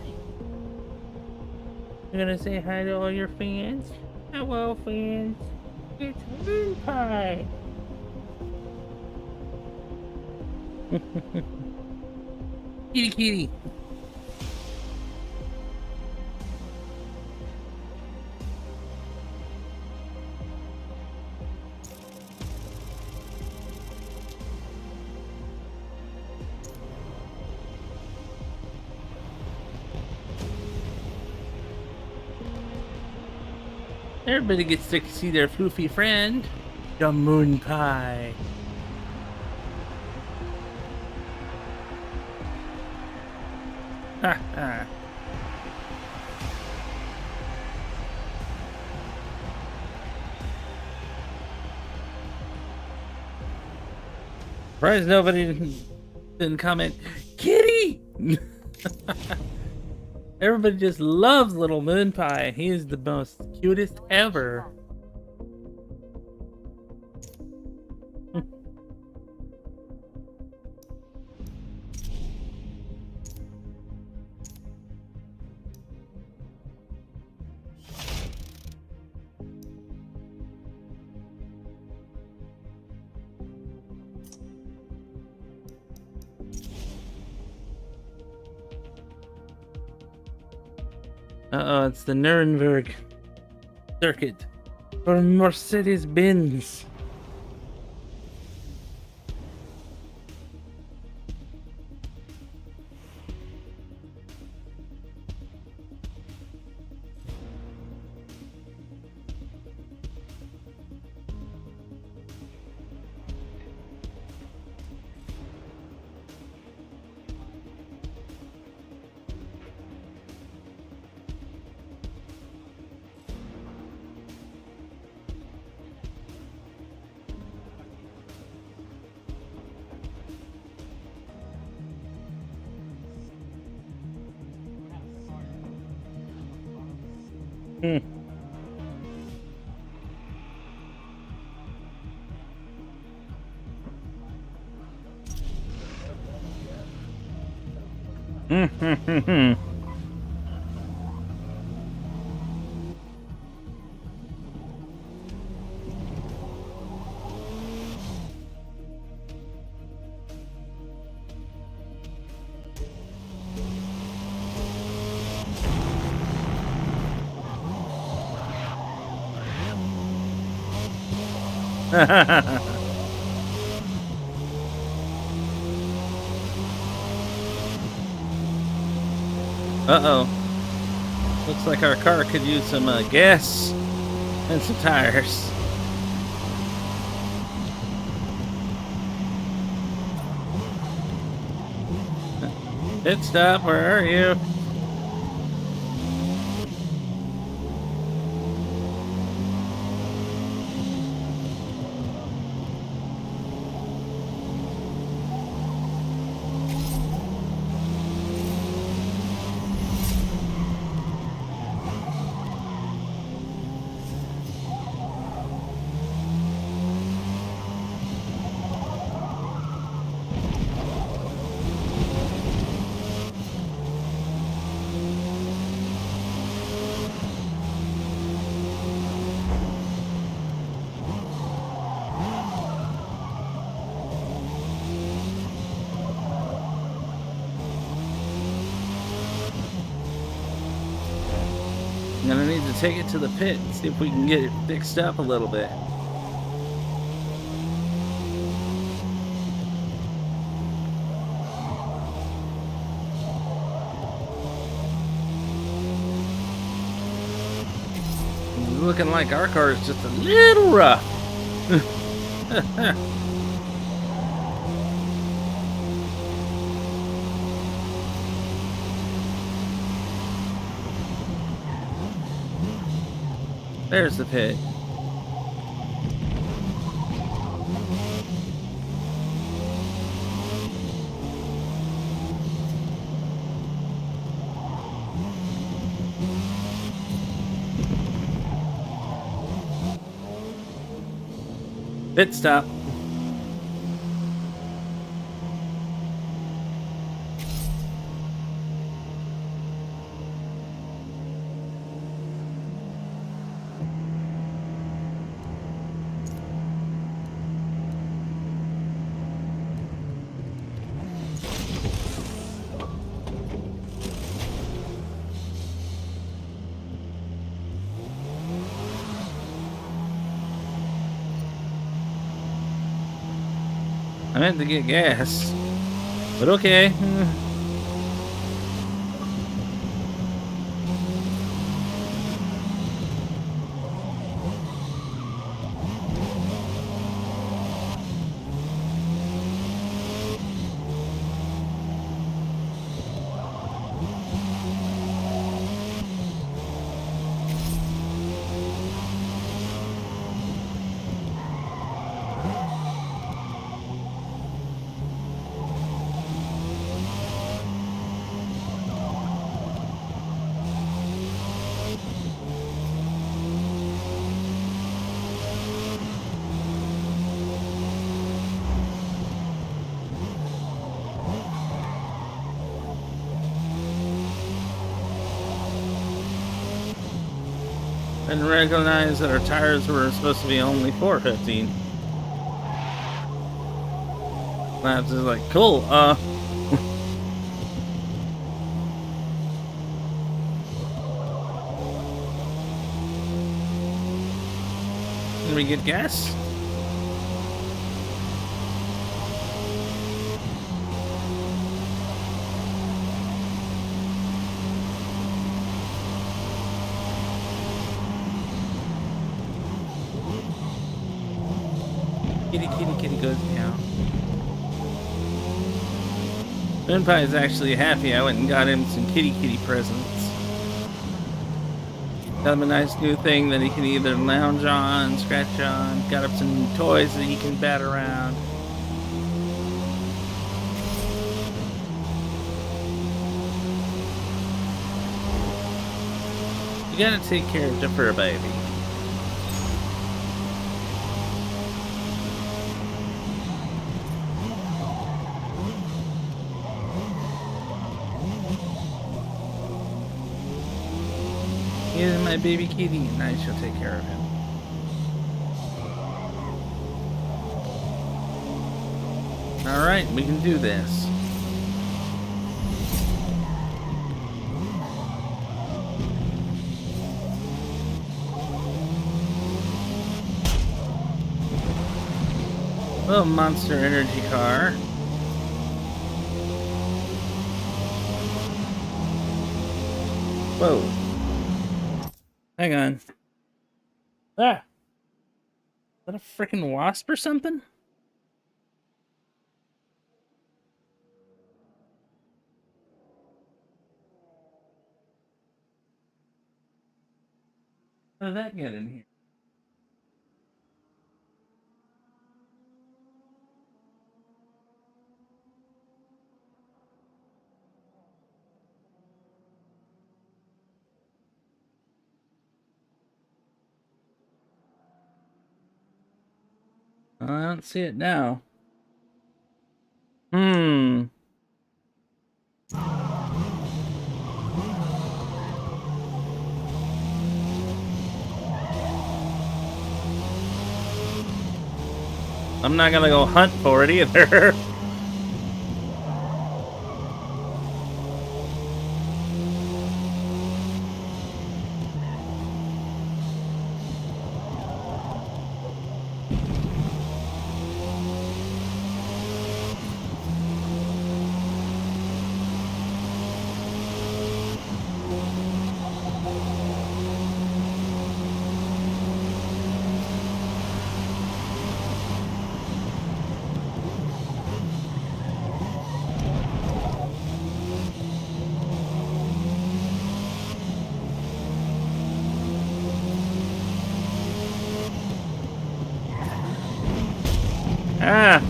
You're gonna say hi to all your fans? Hello, fans. It's Moon Pie. Kitty, kitty. Everybody gets to see their floofy friend, the Moon Pie. Ha ha. Surprised nobody didn't comment, Kitty! Everybody just loves little Moon Pie. He is the most cutest ever. Uh-oh, it's the Nuremberg circuit for Mercedes-Benz. Hmm. Uh-oh. Looks like our car could use some gas and some tires. Pit stop, where are you? I'm gonna need to take it to the pit and see if we can get it fixed up a little bit. looking like our car is just a little rough. There's the pit. Pit stop. I meant to get gas, but okay. Didn't recognize that our tires were supposed to be only 415. Labs is like, cool, Can we get gas? Kitty goes meow. Moonpie is actually happy I went and got him some kitty presents. Got him a nice new thing that he can either lounge on, scratch on. Got him some toys that he can bat around. You gotta take care of the fur baby. He's my baby kitty, and I shall take care of him. Alright, we can do this. Little Monster Energy car. Whoa. Hang on. Ah! Is that a freaking wasp or something? How did that get in here? I don't see it now. I'm not gonna go hunt for it either. Ah.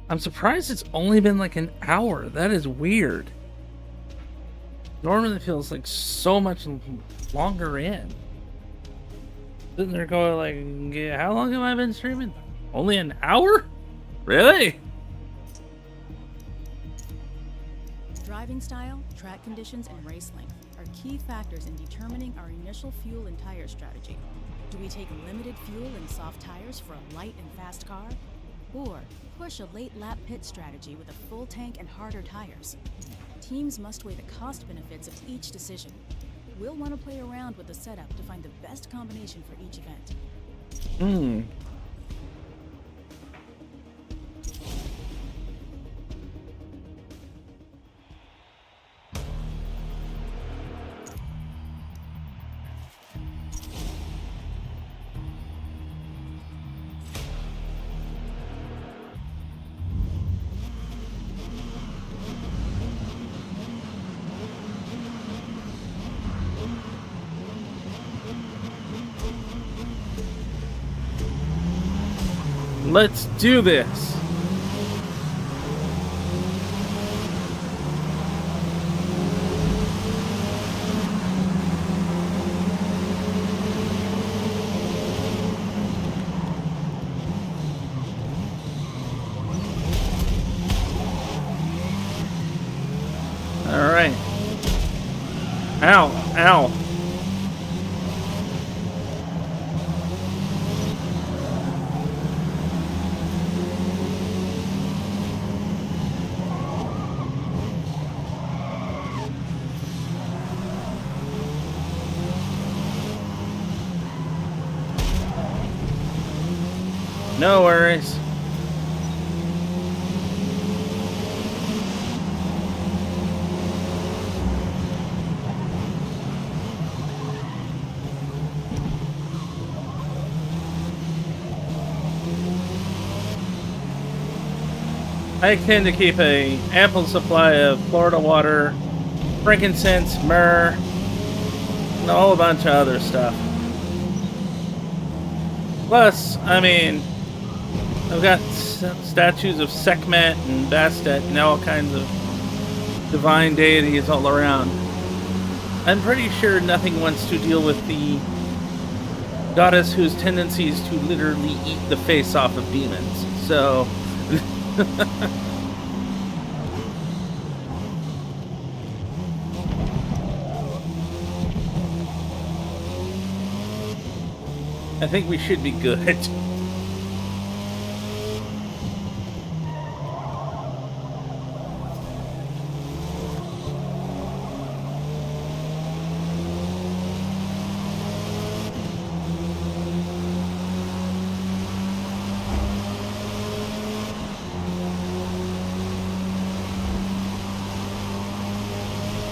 I'm surprised it's only been like an hour. That is weird. Normally it feels like so much longer in. Sitting there going like, yeah, how long have I been streaming? Only an hour? Really? Driving style, track conditions, and race length are key factors in determining our initial fuel and tire strategy. Do we take limited fuel and soft tires for a light and fast car? Or push a late lap pit strategy with a full tank and harder tires? Teams must weigh the cost benefits of each decision. We'll want to play around with the setup to find the best combination for each event. Let's do this. All right. Ow, ow. No worries. I tend to keep a ample supply of Florida water, frankincense, myrrh, and a whole bunch of other stuff. Plus, I mean, I've got statues of Sekhmet and Bastet and all kinds of divine deities all around. I'm pretty sure nothing wants to deal with the goddess whose tendency is to literally eat the face off of demons. So... I think we should be good.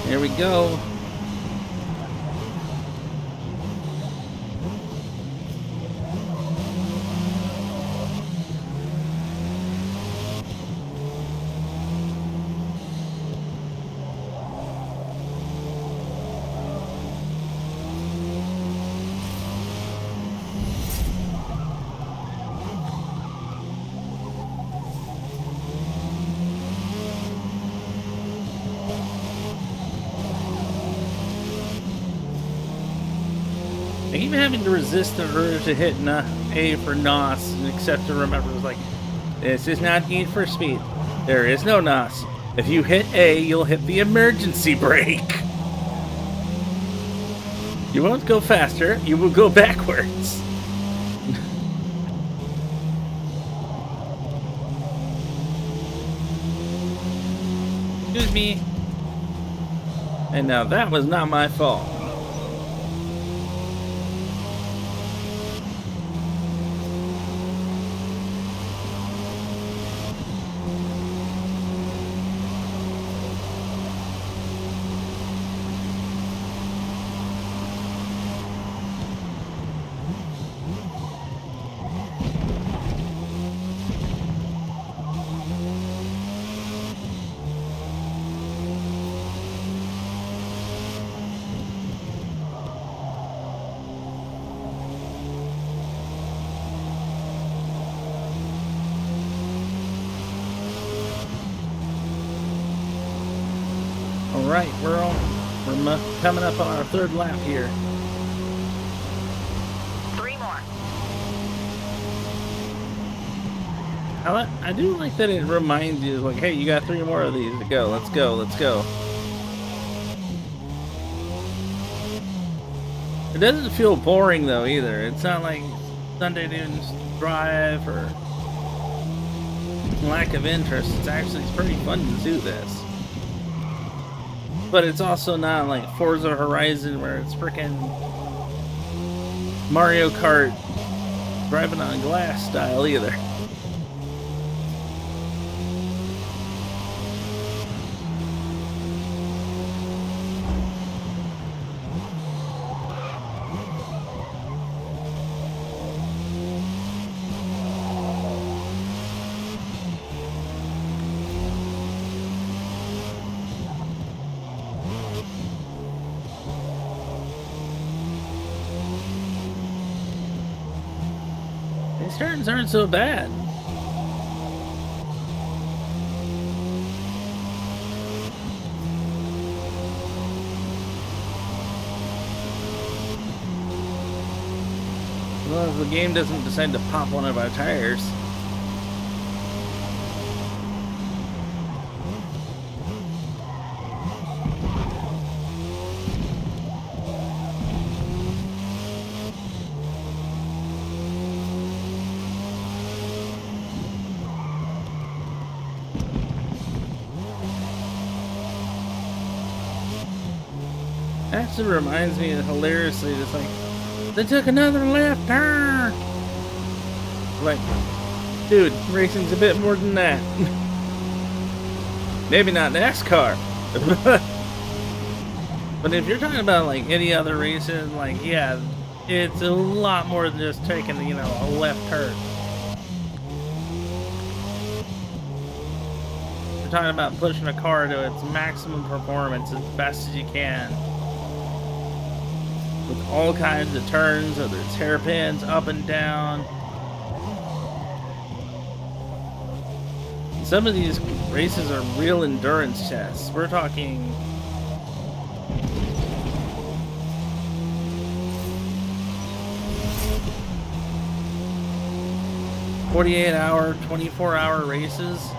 Here we go. I keep having to resist the urge to hit A for NOS, except to remember, it was like, this is not Need for Speed. There is no NOS. If you hit A, you'll hit the emergency brake. You won't go faster, you will go backwards. Excuse me. And now that was not my fault. All right, we're coming up on our third lap here. 3 more. I do like that it reminds you, like, hey, you got 3 more of these to go. Let's go, let's go. It doesn't feel boring though either. It's not like Sunday Dunes Drive or lack of interest. It's pretty fun to do this. But it's also not like Forza Horizon where it's freaking Mario Kart driving on glass style either. These turns aren't so bad. As long as the game doesn't decide to pop one of our tires. Actually reminds me hilariously, just like, they took another left turn. Like, dude, racing's a bit more than that. Maybe not NASCAR. But if you're talking about like any other racing, like, yeah, it's a lot more than just taking, you know, a left turn. You're talking about pushing a car to its maximum performance as best as you can. With all kinds of turns, whether it's hairpins, up and down. Some of these races are real endurance tests. We're talking 48-hour, 24-hour races.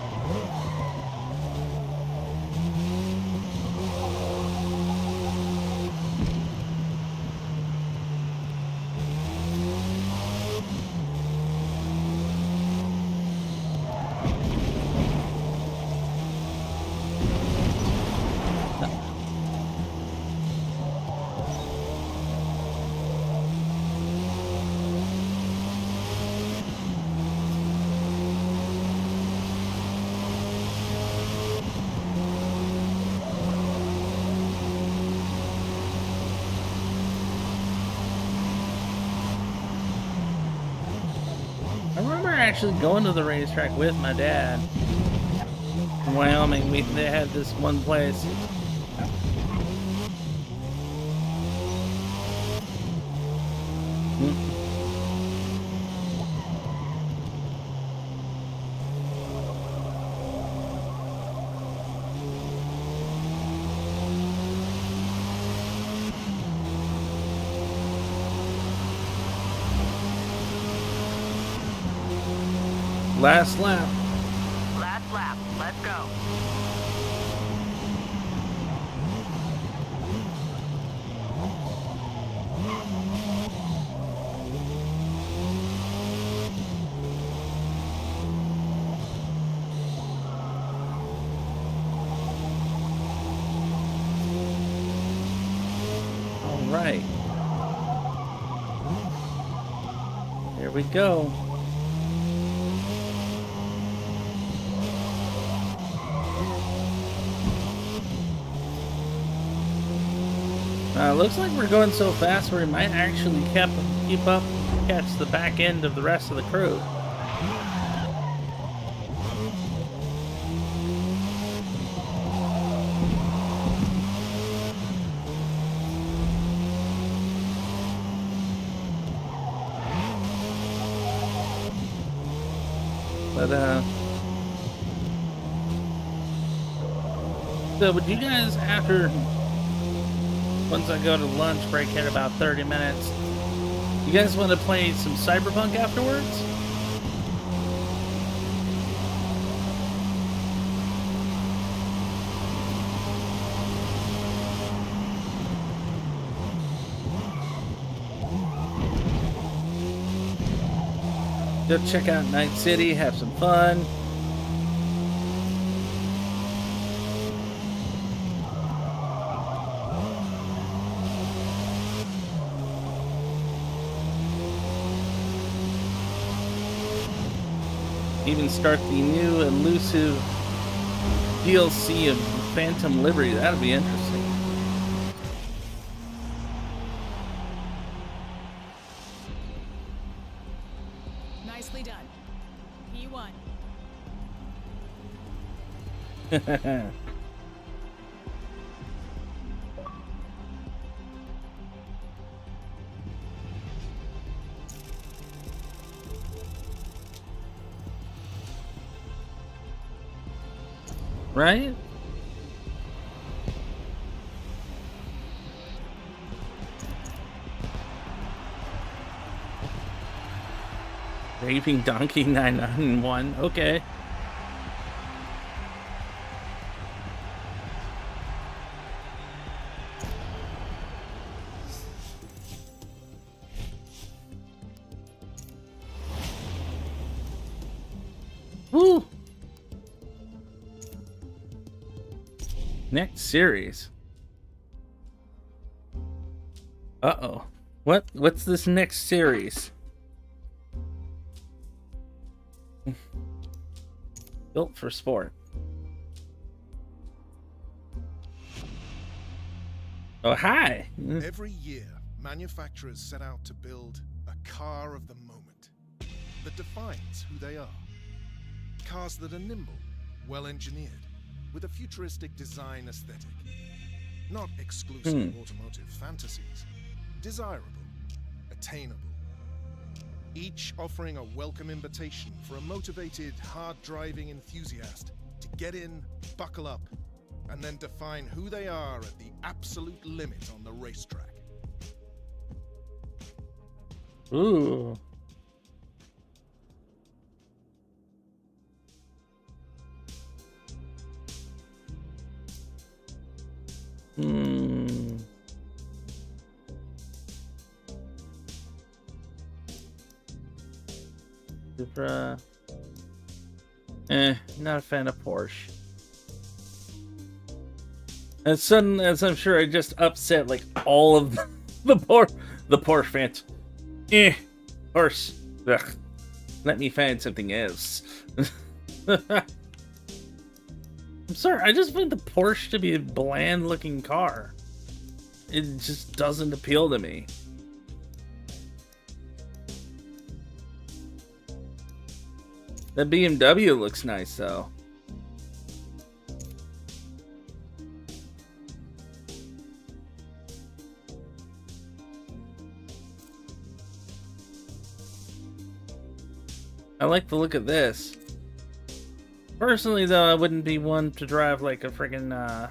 I remember actually going to the racetrack with my dad in Wyoming. They had this one place. Last lap. Last lap. Let's go. All right. Here we go. Looks like we're going so fast we might actually keep up, catch the back end of the rest of the crew. But So would you guys, once I go to lunch break in about 30 minutes, you guys want to play some Cyberpunk afterwards? Go check out Night City, have some fun. Even start the new elusive DLC of Phantom Liberty. That'll be interesting. Nicely done. P1. Right? Raving Donkey 991. Okay. Woo! Next series. Uh-oh. What's this next series? Built for sport. Oh, hi. Every year, manufacturers set out to build a car of the moment that defines who they are. Cars that are nimble, well-engineered, with a futuristic design aesthetic. Not exclusive automotive fantasies, desirable, attainable. Each offering a welcome invitation for a motivated, hard-driving enthusiast to get in, buckle up, and then define who they are at the absolute limit on the racetrack. Ooh. Supra. Not a fan of Porsche. As I'm sure I just upset like all of the Porsche fans. Porsche. Ugh. Let me find something else. I'm sorry, I just find the Porsche to be a bland looking car. It just doesn't appeal to me. The BMW looks nice though. I like the look of this. Personally though, I wouldn't be one to drive like a friggin'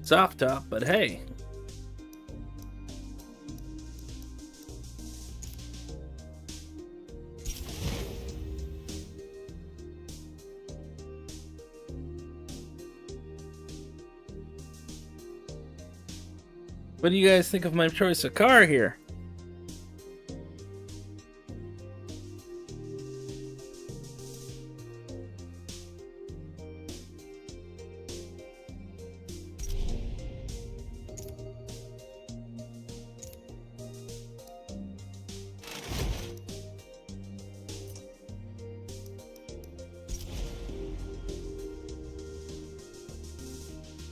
soft top, but hey. What do you guys think of my choice of car here?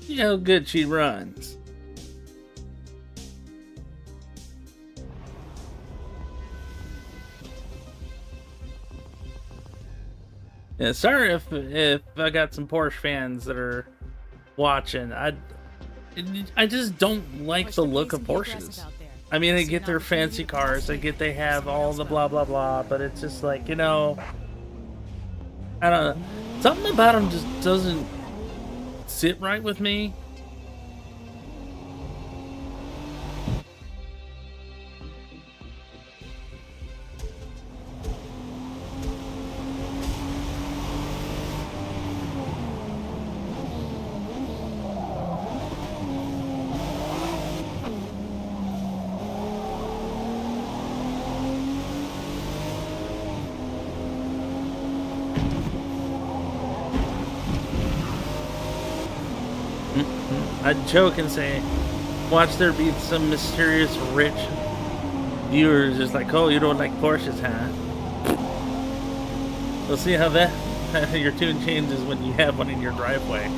See how good she runs. Yeah, sorry if I got some Porsche fans that are watching. I just don't like the look of Porsches. I mean, I See get an their opportunity fancy to cars, I pass get they have someone all else the will. blah blah blah, but it's just like, you know, I don't know. Something about them just doesn't sit right with me. I'd joke and say, watch there be some mysterious rich viewers just like, oh, you don't like Porsches, huh? We'll see how that your tune changes when you have one in your driveway.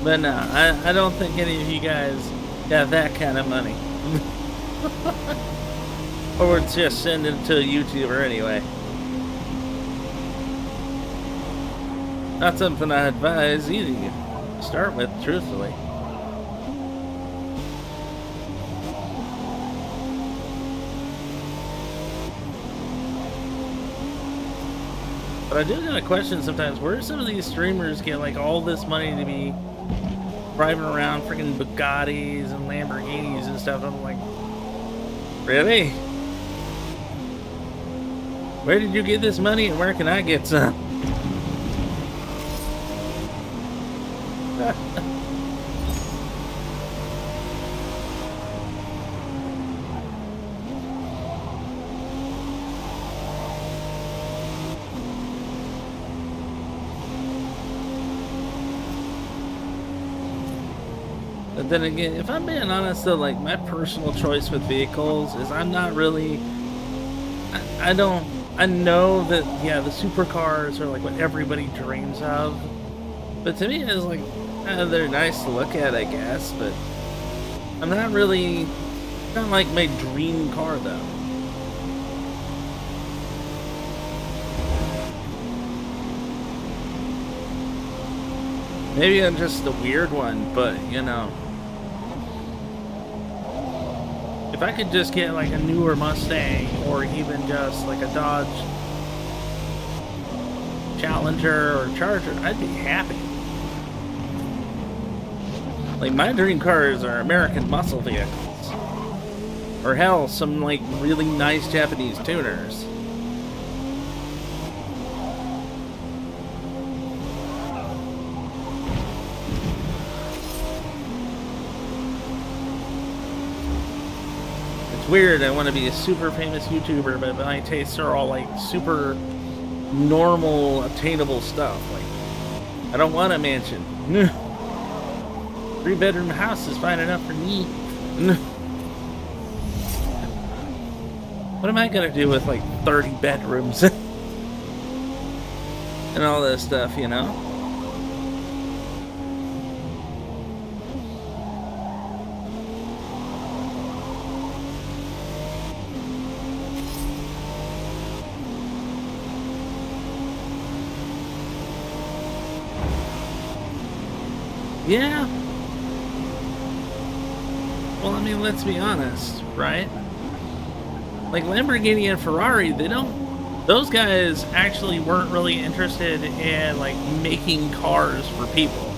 But no, I don't think any of you guys got that kind of money. Or would just send it to a YouTuber anyway. Not something I advise either you start with, truthfully. But I do gotta question sometimes, where do some of these streamers get like all this money to be driving around freaking Bugattis and Lamborghinis and stuff? I'm like, really? Where did you get this money and where can I get some? But then again, if I'm being honest though, like my personal choice with vehicles is I'm not really, I know that, yeah, the supercars are like what everybody dreams of. But to me, it's like, they're nice to look at, I guess, but I'm not really, not like my dream car though. Maybe I'm just a weird one, but you know, if I could just get like a newer Mustang or even just like a Dodge Challenger or Charger, I'd be happy. Like my dream cars are American muscle vehicles, or hell, some like really nice Japanese tuners. Weird, I want to be a super famous YouTuber, but my tastes are all like super normal, obtainable stuff. Like, I don't want a mansion. 3-bedroom house is fine enough for me. What am I gonna do with like 30 bedrooms and all this stuff, you know? Yeah. Well, I mean, let's be honest, right? Like Lamborghini and Ferrari, those guys actually weren't really interested in like making cars for people.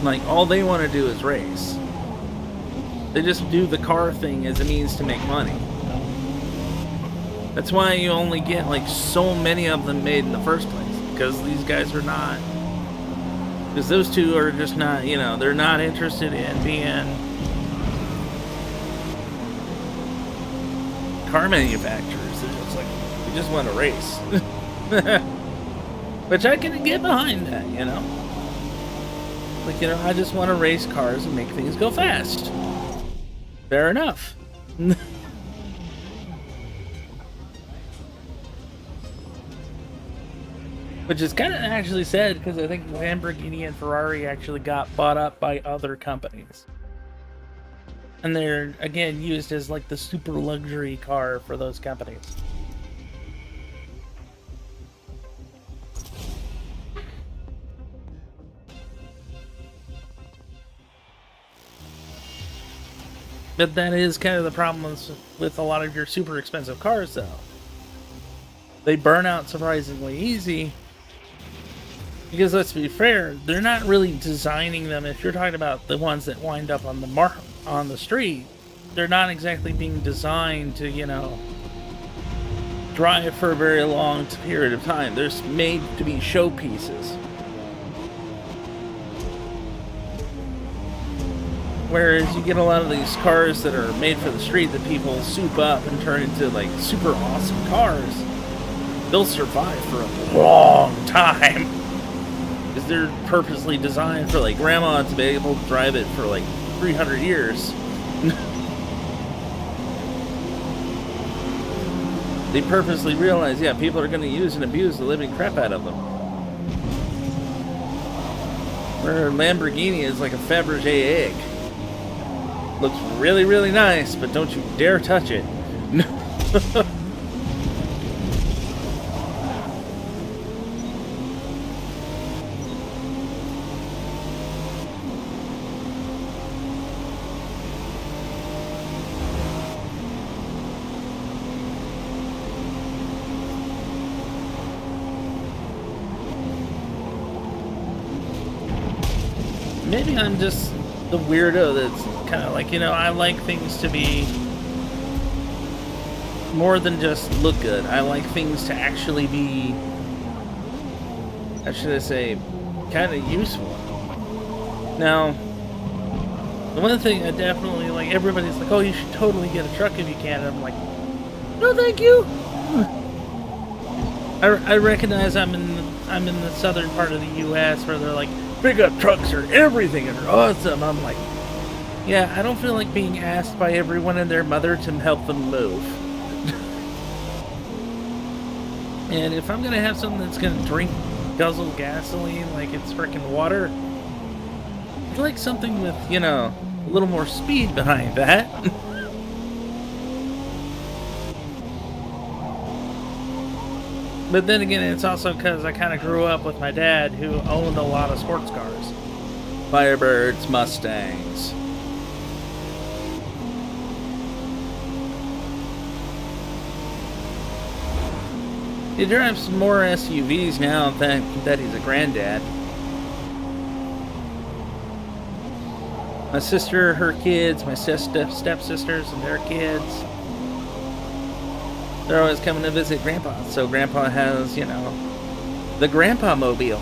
Like all they want to do is race. They just do the car thing as a means to make money. That's why you only get like so many of them made in the first place, because these guys are not. Because those two are just not, you know, they're not interested in being car manufacturers. They're just like, we just want to race. Which I can get behind that, you know? Like, you know, I just want to race cars and make things go fast. Fair enough. Which is kind of actually sad because I think Lamborghini and Ferrari actually got bought up by other companies. And they're, again, used as like the super luxury car for those companies. But that is kind of the problem with a lot of your super expensive cars, though. They burn out surprisingly easy. Because let's be fair, they're not really designing them. If you're talking about the ones that wind up on the street, they're not exactly being designed to, you know, drive for a very long period of time. They're made to be showpieces. Whereas you get a lot of these cars that are made for the street that people soup up and turn into like super awesome cars, they'll survive for a long time. Because they're purposely designed for like grandma to be able to drive it for like 300 years. They purposely realize, yeah, people are going to use and abuse the living crap out of them. Where Lamborghini is like a Fabergé egg. Looks really, really nice, but don't you dare touch it. Maybe I'm just the weirdo that's kind of like, you know, I like things to be more than just look good. I like things to actually be, how should I say, kind of useful. Now, the one thing I definitely like, everybody's like, oh, you should totally get a truck if you can. And I'm like, no, thank you. I recognize I'm in the southern part of the U.S. where they're like, pickup trucks are everything and they're awesome. I'm like, yeah, I don't feel like being asked by everyone and their mother to help them move. And if I'm gonna have something that's gonna guzzle gasoline like it's freaking water, I'd like something with, you know, a little more speed behind that. But then again, it's also because I kind of grew up with my dad who owned a lot of sports cars. Firebirds, Mustangs. He drives some more SUVs now that he's a granddad. My sister, her kids, my stepsisters and their kids, they're always coming to visit Grandpa. So Grandpa has, you know, the Grandpa Mobile.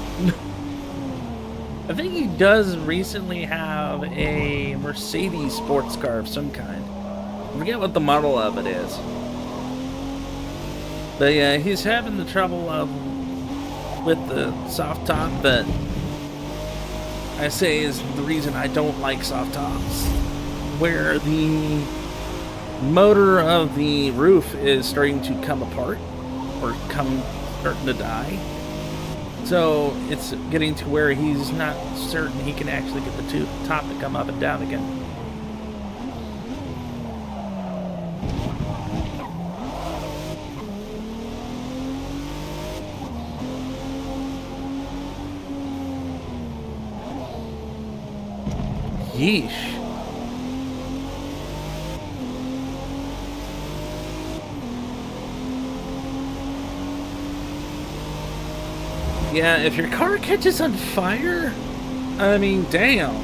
I think he does recently have a Mercedes sports car of some kind. I forget what the model of it is. But yeah, he's having the trouble with the soft top that I say is the reason I don't like soft tops. Where the motor of the roof is starting to come apart or starting to die. So it's getting to where he's not certain he can actually get the top to come up and down again. Yeesh. Yeah, if your car catches on fire, I mean, damn.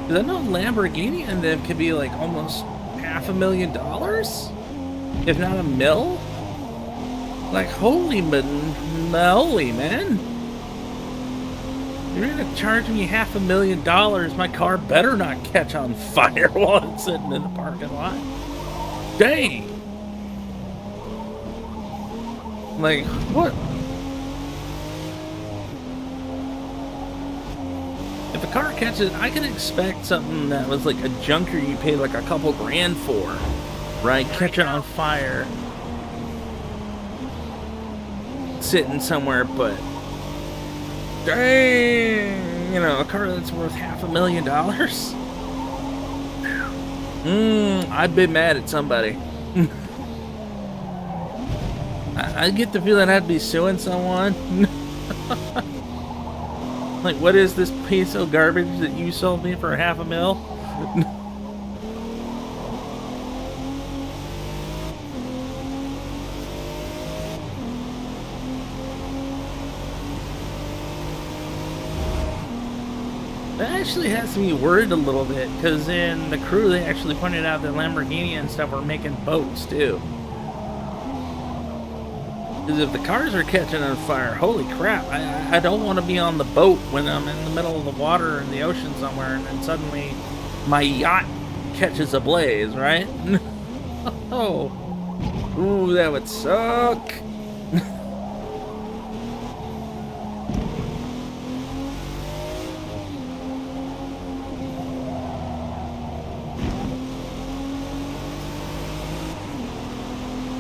Because I know Lamborghini and them could be like almost $500,000, if not $1 million. Like, holy moly, man! You're gonna charge me $500,000? My car better not catch on fire while it's sitting in the parking lot. Dang! Like, what? If a car catches, I can expect something that was like a junker you paid like a couple grand for, right? Catch it on fire. sitting somewhere, but dang, you know, a car that's worth $500,000. I'd be mad at somebody. I get the feeling I'd be suing someone. Like, what is this piece of garbage that you sold me for $500,000? That actually has me worried a little bit, because in the crew they actually pointed out that Lamborghini and stuff were making boats too. Because if the cars are catching on fire, holy crap, I don't want to be on the boat when I'm in the middle of the water in the ocean somewhere and then suddenly my yacht catches ablaze, right? Oh, ooh, that would suck.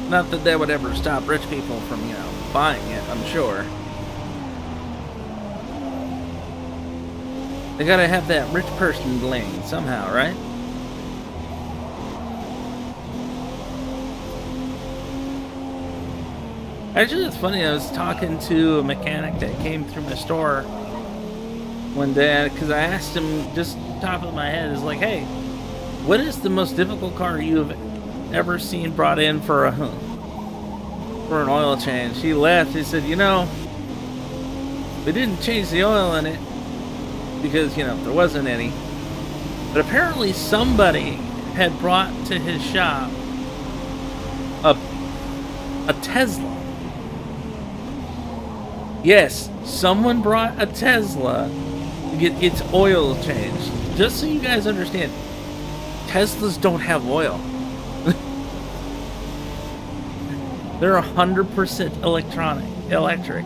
Not that that would ever stop rich people from, you know, buying it, I'm sure. They gotta have that rich person bling somehow, right? Actually, it's funny, I was talking to a mechanic that came through my store one day, because I asked him, just top of my head, is like, hey, what is the most difficult car you have ever seen brought in for an oil change? He laughed. He said, you know, we didn't change the oil in it because, you know, there wasn't any. But apparently somebody had brought to his shop a Tesla. Yes, someone brought a Tesla to get its oil changed. Just so you guys understand, Teslas don't have oil. They're 100% electric.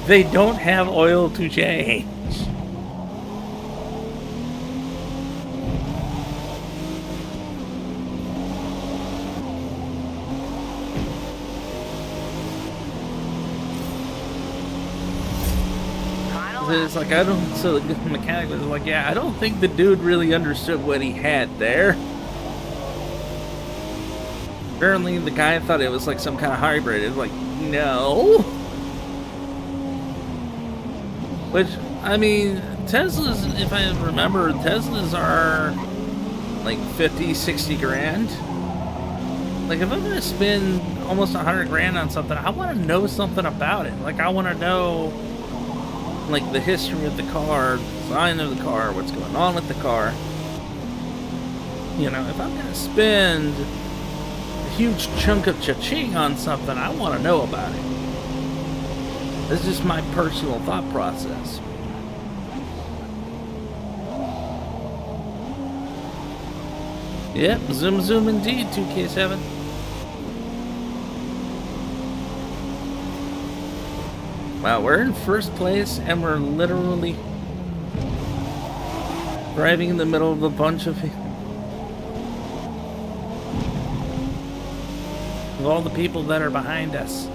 They don't have oil to change. It's like, I don't, so the mechanic was like, yeah, I don't think the dude really understood what he had there. Apparently the guy thought it was like some kind of hybrid. It was like, no. Which, I mean, Teslas, if I remember, Teslas are like 50, 60 grand. Like, if I'm gonna spend almost 100 grand on something, I want to know something about it. Like, I want to know, like, the history of the car, the design of the car, what's going on with the car. You know, if I'm gonna spend a huge chunk of cha-ching on something, I want to know about it. This is just my personal thought process. Yep, zoom zoom indeed, 2K7. Wow, we're in first place and we're literally driving in the middle of a bunch of all the people that are behind us.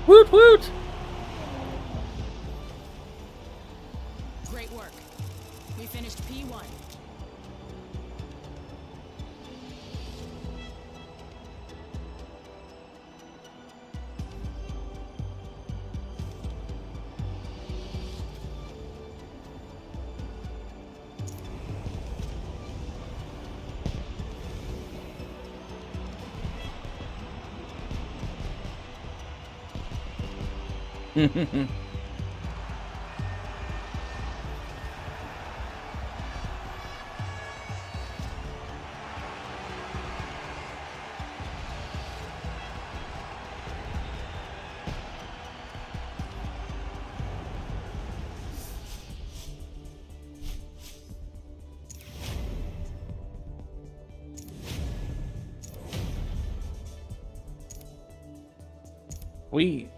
Woot woot! Great work. We finished P1. We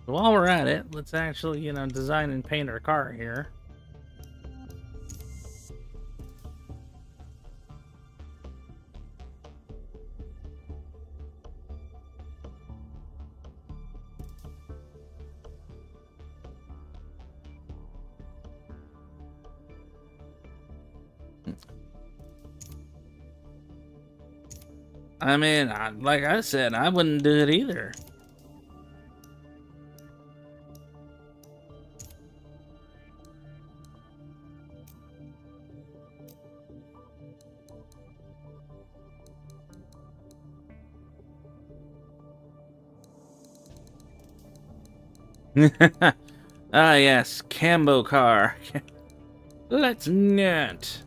While we're at it, let's actually, you know, design and paint our car here. I mean, like I said, I wouldn't do it either. Ah, yes, Cambo car. Let's not.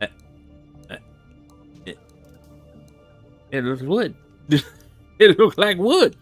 Uh, uh, It, it looks wood. It looks like wood.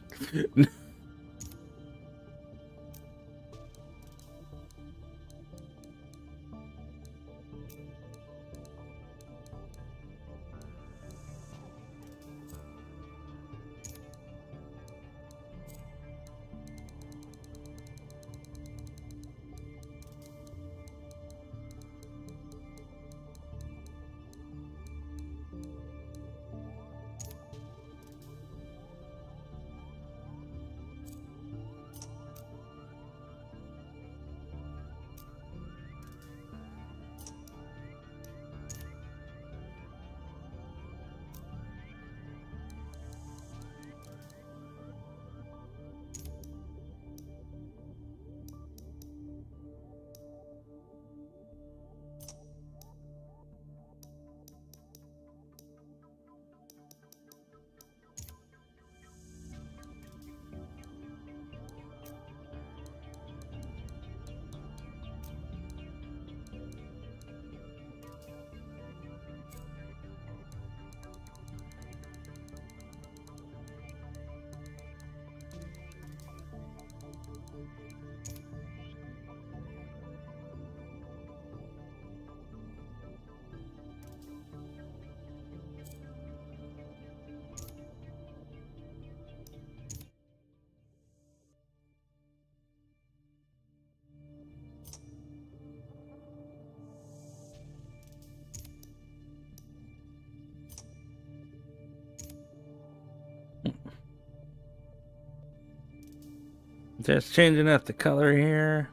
Just changing up the color here.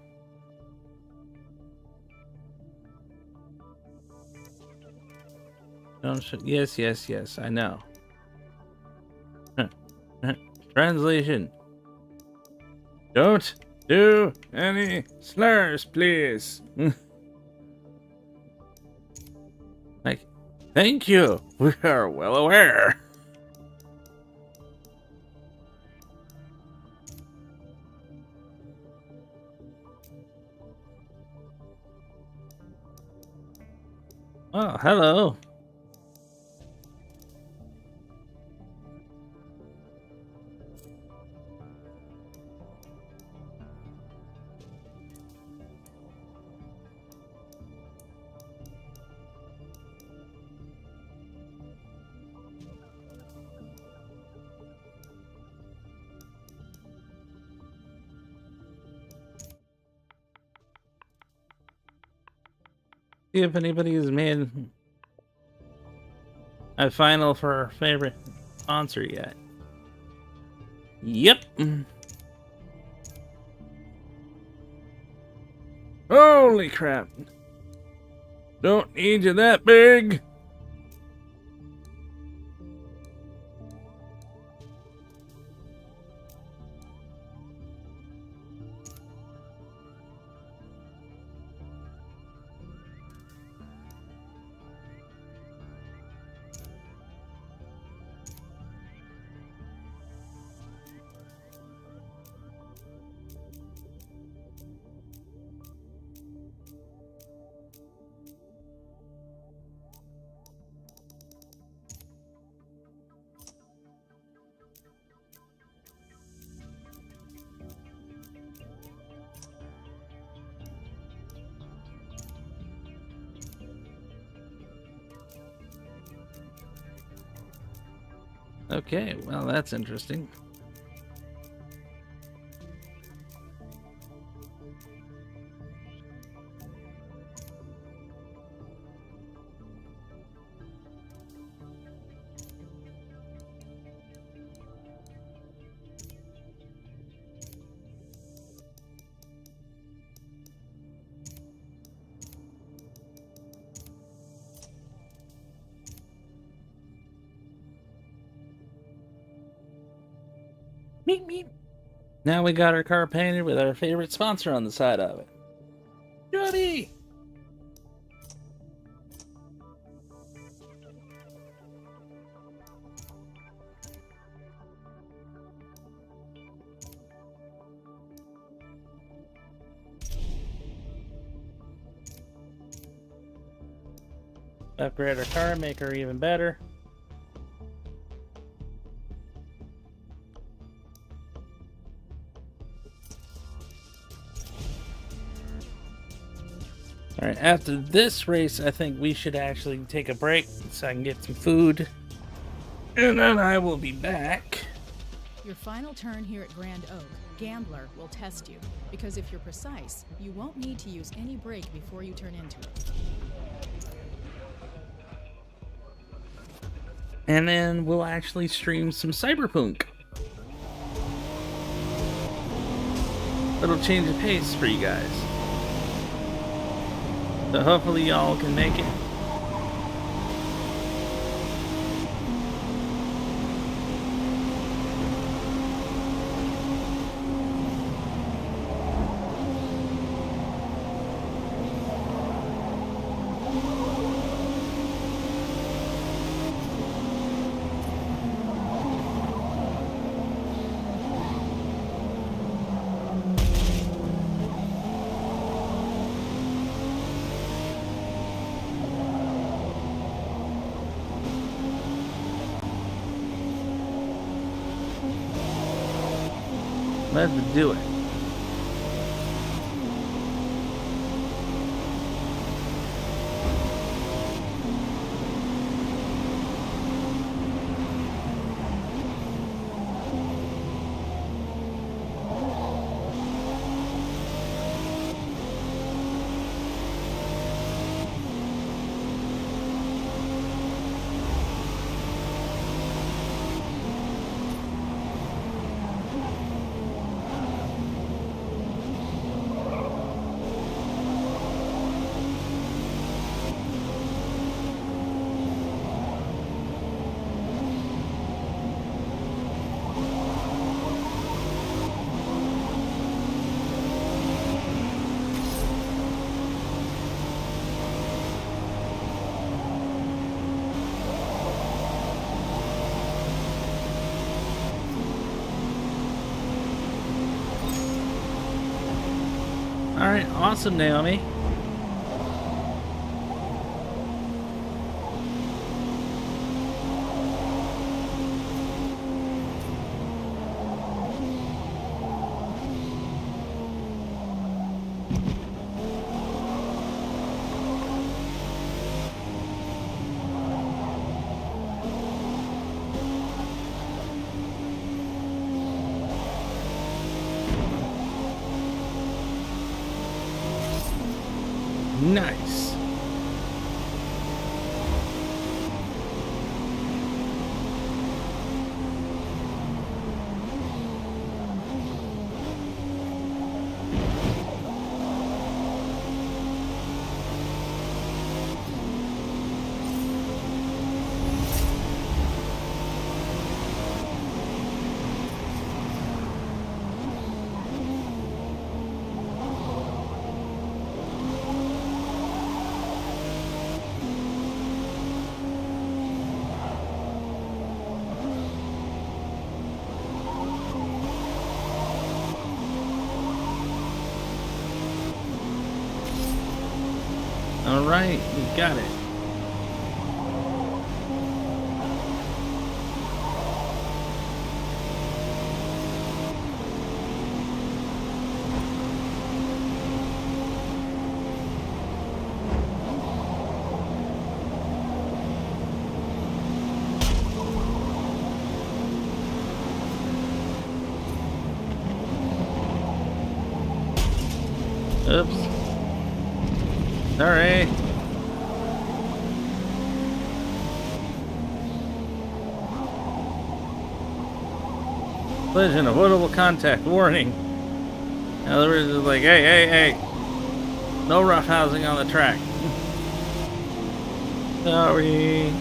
Yes, yes, yes, I know. Translation. Don't do any slurs, please. Like, thank you. We are well aware. Oh, hello. See if anybody has made a final for our favorite sponsor yet. Yep. Holy crap. Don't need you that big. Okay, well, that's interesting. Meep, meep. Now we got our car painted with our favorite sponsor on the side of it. Johnny! Upgrade our car, make her even better. Alright, after this race, I think we should actually take a break so I can get some food. And then I will be back. Your final turn here at Grand Oak, Gambler will test you, because if you're precise, you won't need to use any brake before you turn into it. And then we'll actually stream some Cyberpunk. It'll change the pace for you guys. So hopefully y'all can make it. Let's do it. All right, awesome, Naomi. Nice. All right, we got it. Oops. Sorry. Collision, avoidable contact, warning. In other words, it's like, hey. No roughhousing on the track. Sorry.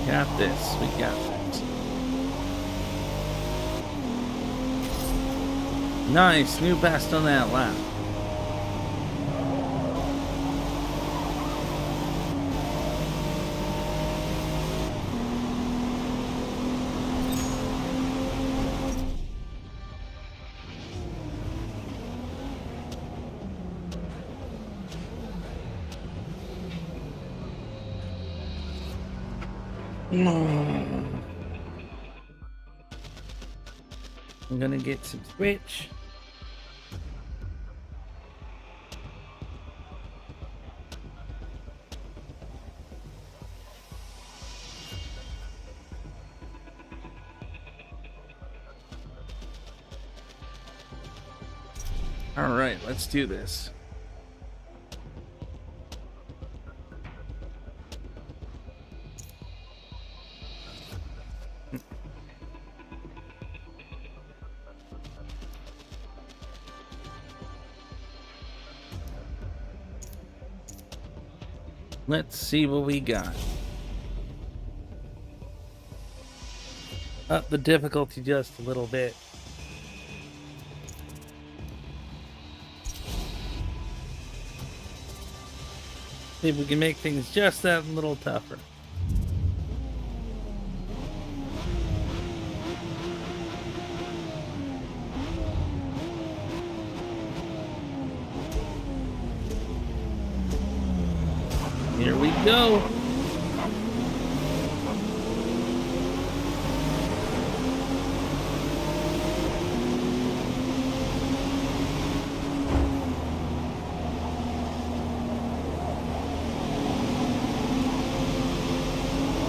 Got this. We got this. Nice. New best on that lap. I'm gonna get some switch. All right, let's do this. Let's see what we got. Up the difficulty just a little bit. See if we can make things just that little tougher. Here we go.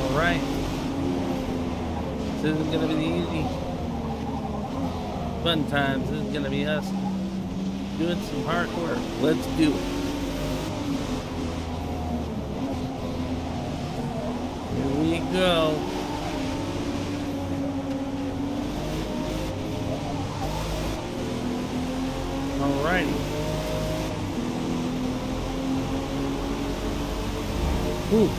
All right. This isn't gonna be the easy fun times. This is gonna be us doing some hard work. Let's do it. Here we go. Alrighty. Ooh.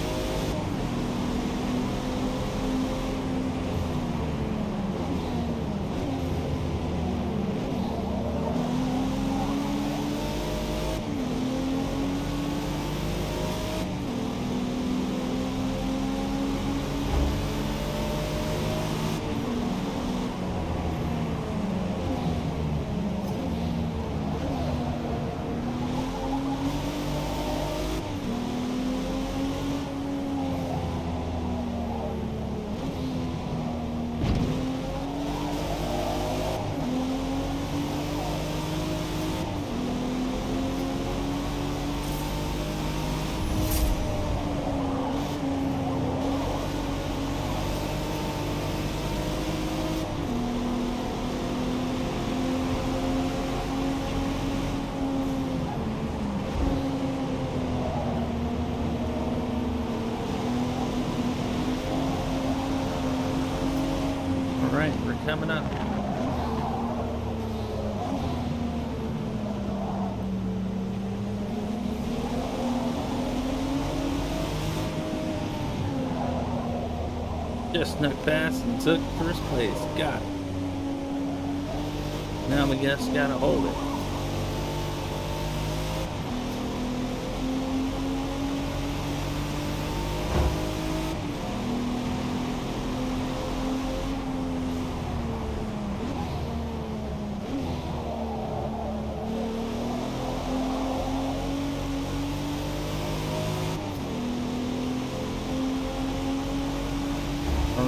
Alright, we're coming up. Just snuck past and took first place. Got it. Now we just gotta hold it.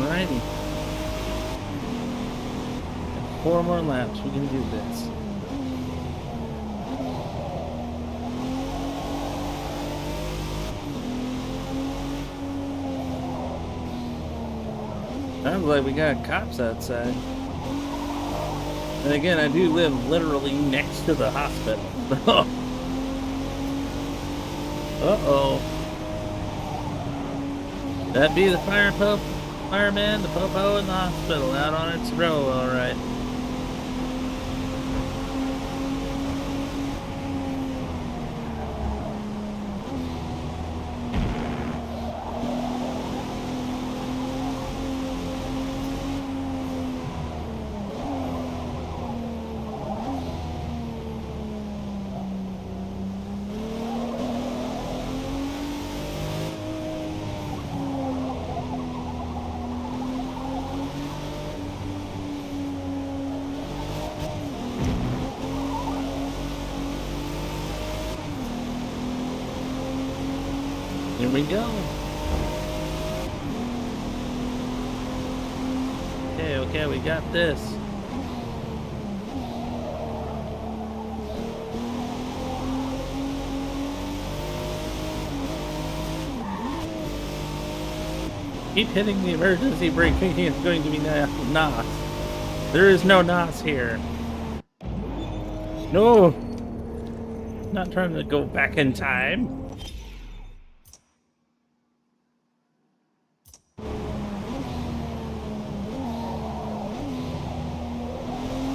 Alrighty. 4 more laps. We can do this. Sounds like we got cops outside. And again, I do live literally next to the hospital. Uh-oh. That'd be the fireman, the popo, and the hospital out on its row, alright. Here we go. Okay, we got this. Keep hitting the emergency brake thinking it's going to be NOS. There is no NOS here. No! Not trying to go back in time.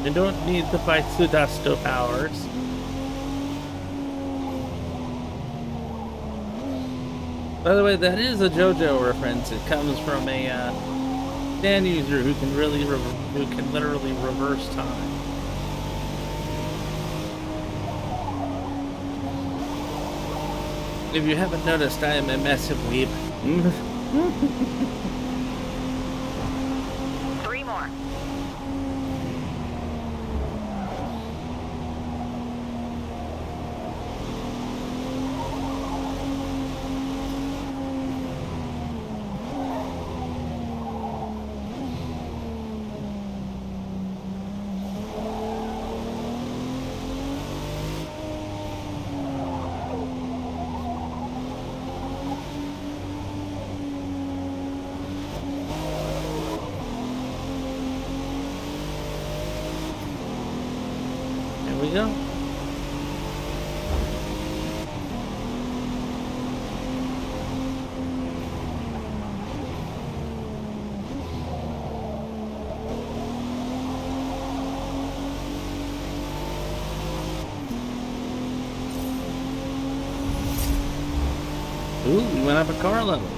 I don't need to fight Sudasto powers. By the way, that is a JoJo reference. It comes from a stand user who can literally reverse time. If you haven't noticed, I am a massive weeb. 3 more. There we go. Ooh, we went up a car level.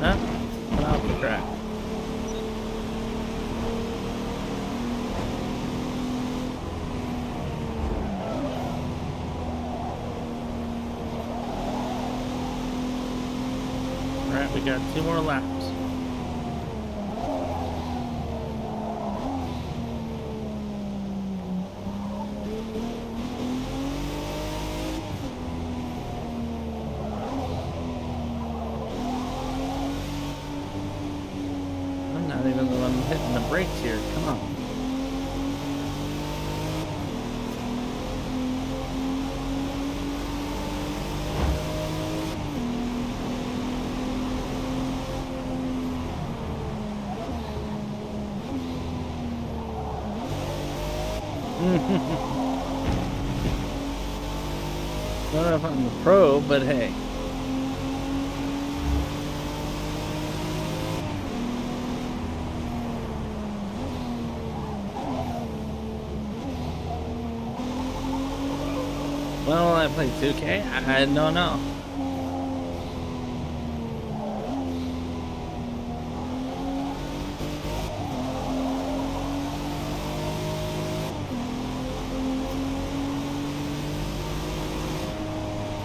Huh? Got off the track. Alright, we got 2 more laps. I'm not even the one hitting the brakes here. Come on. Don't know if I'm a pro, but hey. Well, I played 2K. I don't know.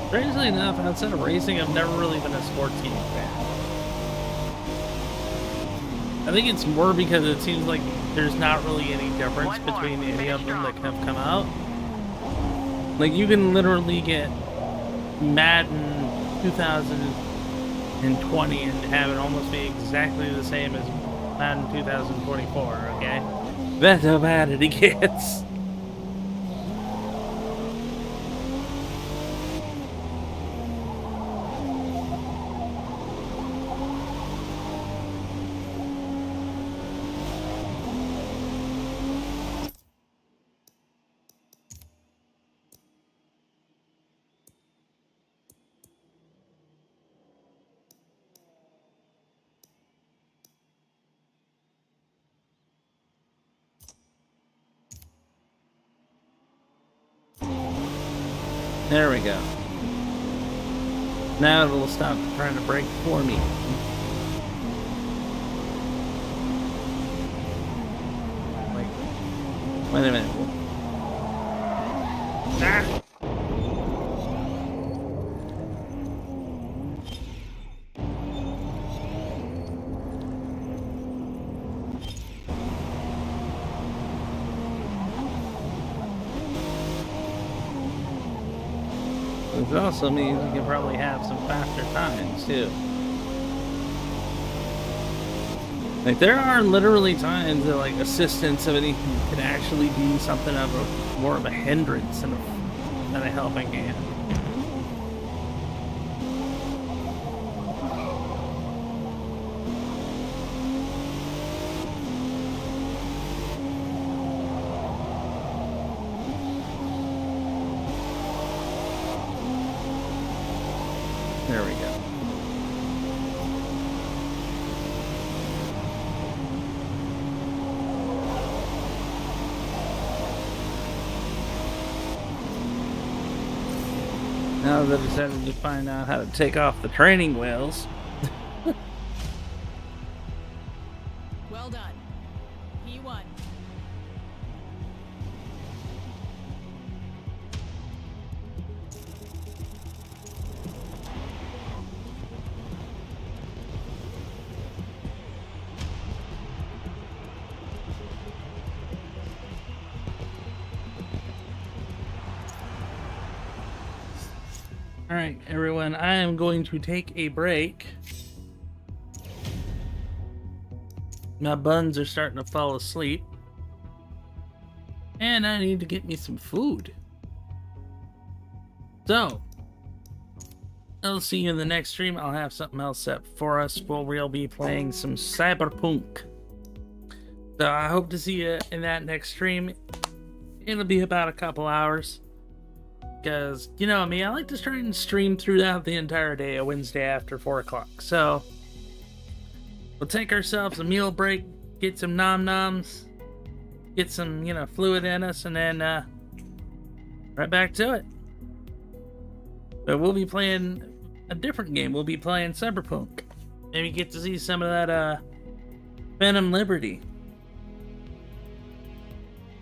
Strangely enough, outside of racing, I've never really been a sports game fan. I think it's more because it seems like there's not really any difference between any of them that have come out. Like, you can literally get Madden 2020 and have it almost be exactly the same as Madden 2024, okay? That's how bad it gets. There we go. Now it'll stop trying to break for me. Like, wait a minute. Ah! Which also means we can probably have some faster times too. Like, there are literally times that like assistance of anything could actually be something of a more of a hindrance than a helping hand. There we go. Now that I decided to find out how to take off the training wheels. Well done. He won. Alright, everyone, I am going to take a break. My buns are starting to fall asleep. And I need to get me some food. So, I'll see you in the next stream. I'll have something else set for us where we'll be playing some Cyberpunk. So I hope to see you in that next stream. It'll be about a couple hours. Because, you know me, I like to try and stream throughout the entire day, a Wednesday after 4 o'clock. So, we'll take ourselves a meal break, get some nom-noms, get some, you know, fluid in us, and then, right back to it. But we'll be playing a different game. We'll be playing Cyberpunk. Maybe get to see some of that, Phantom Liberty.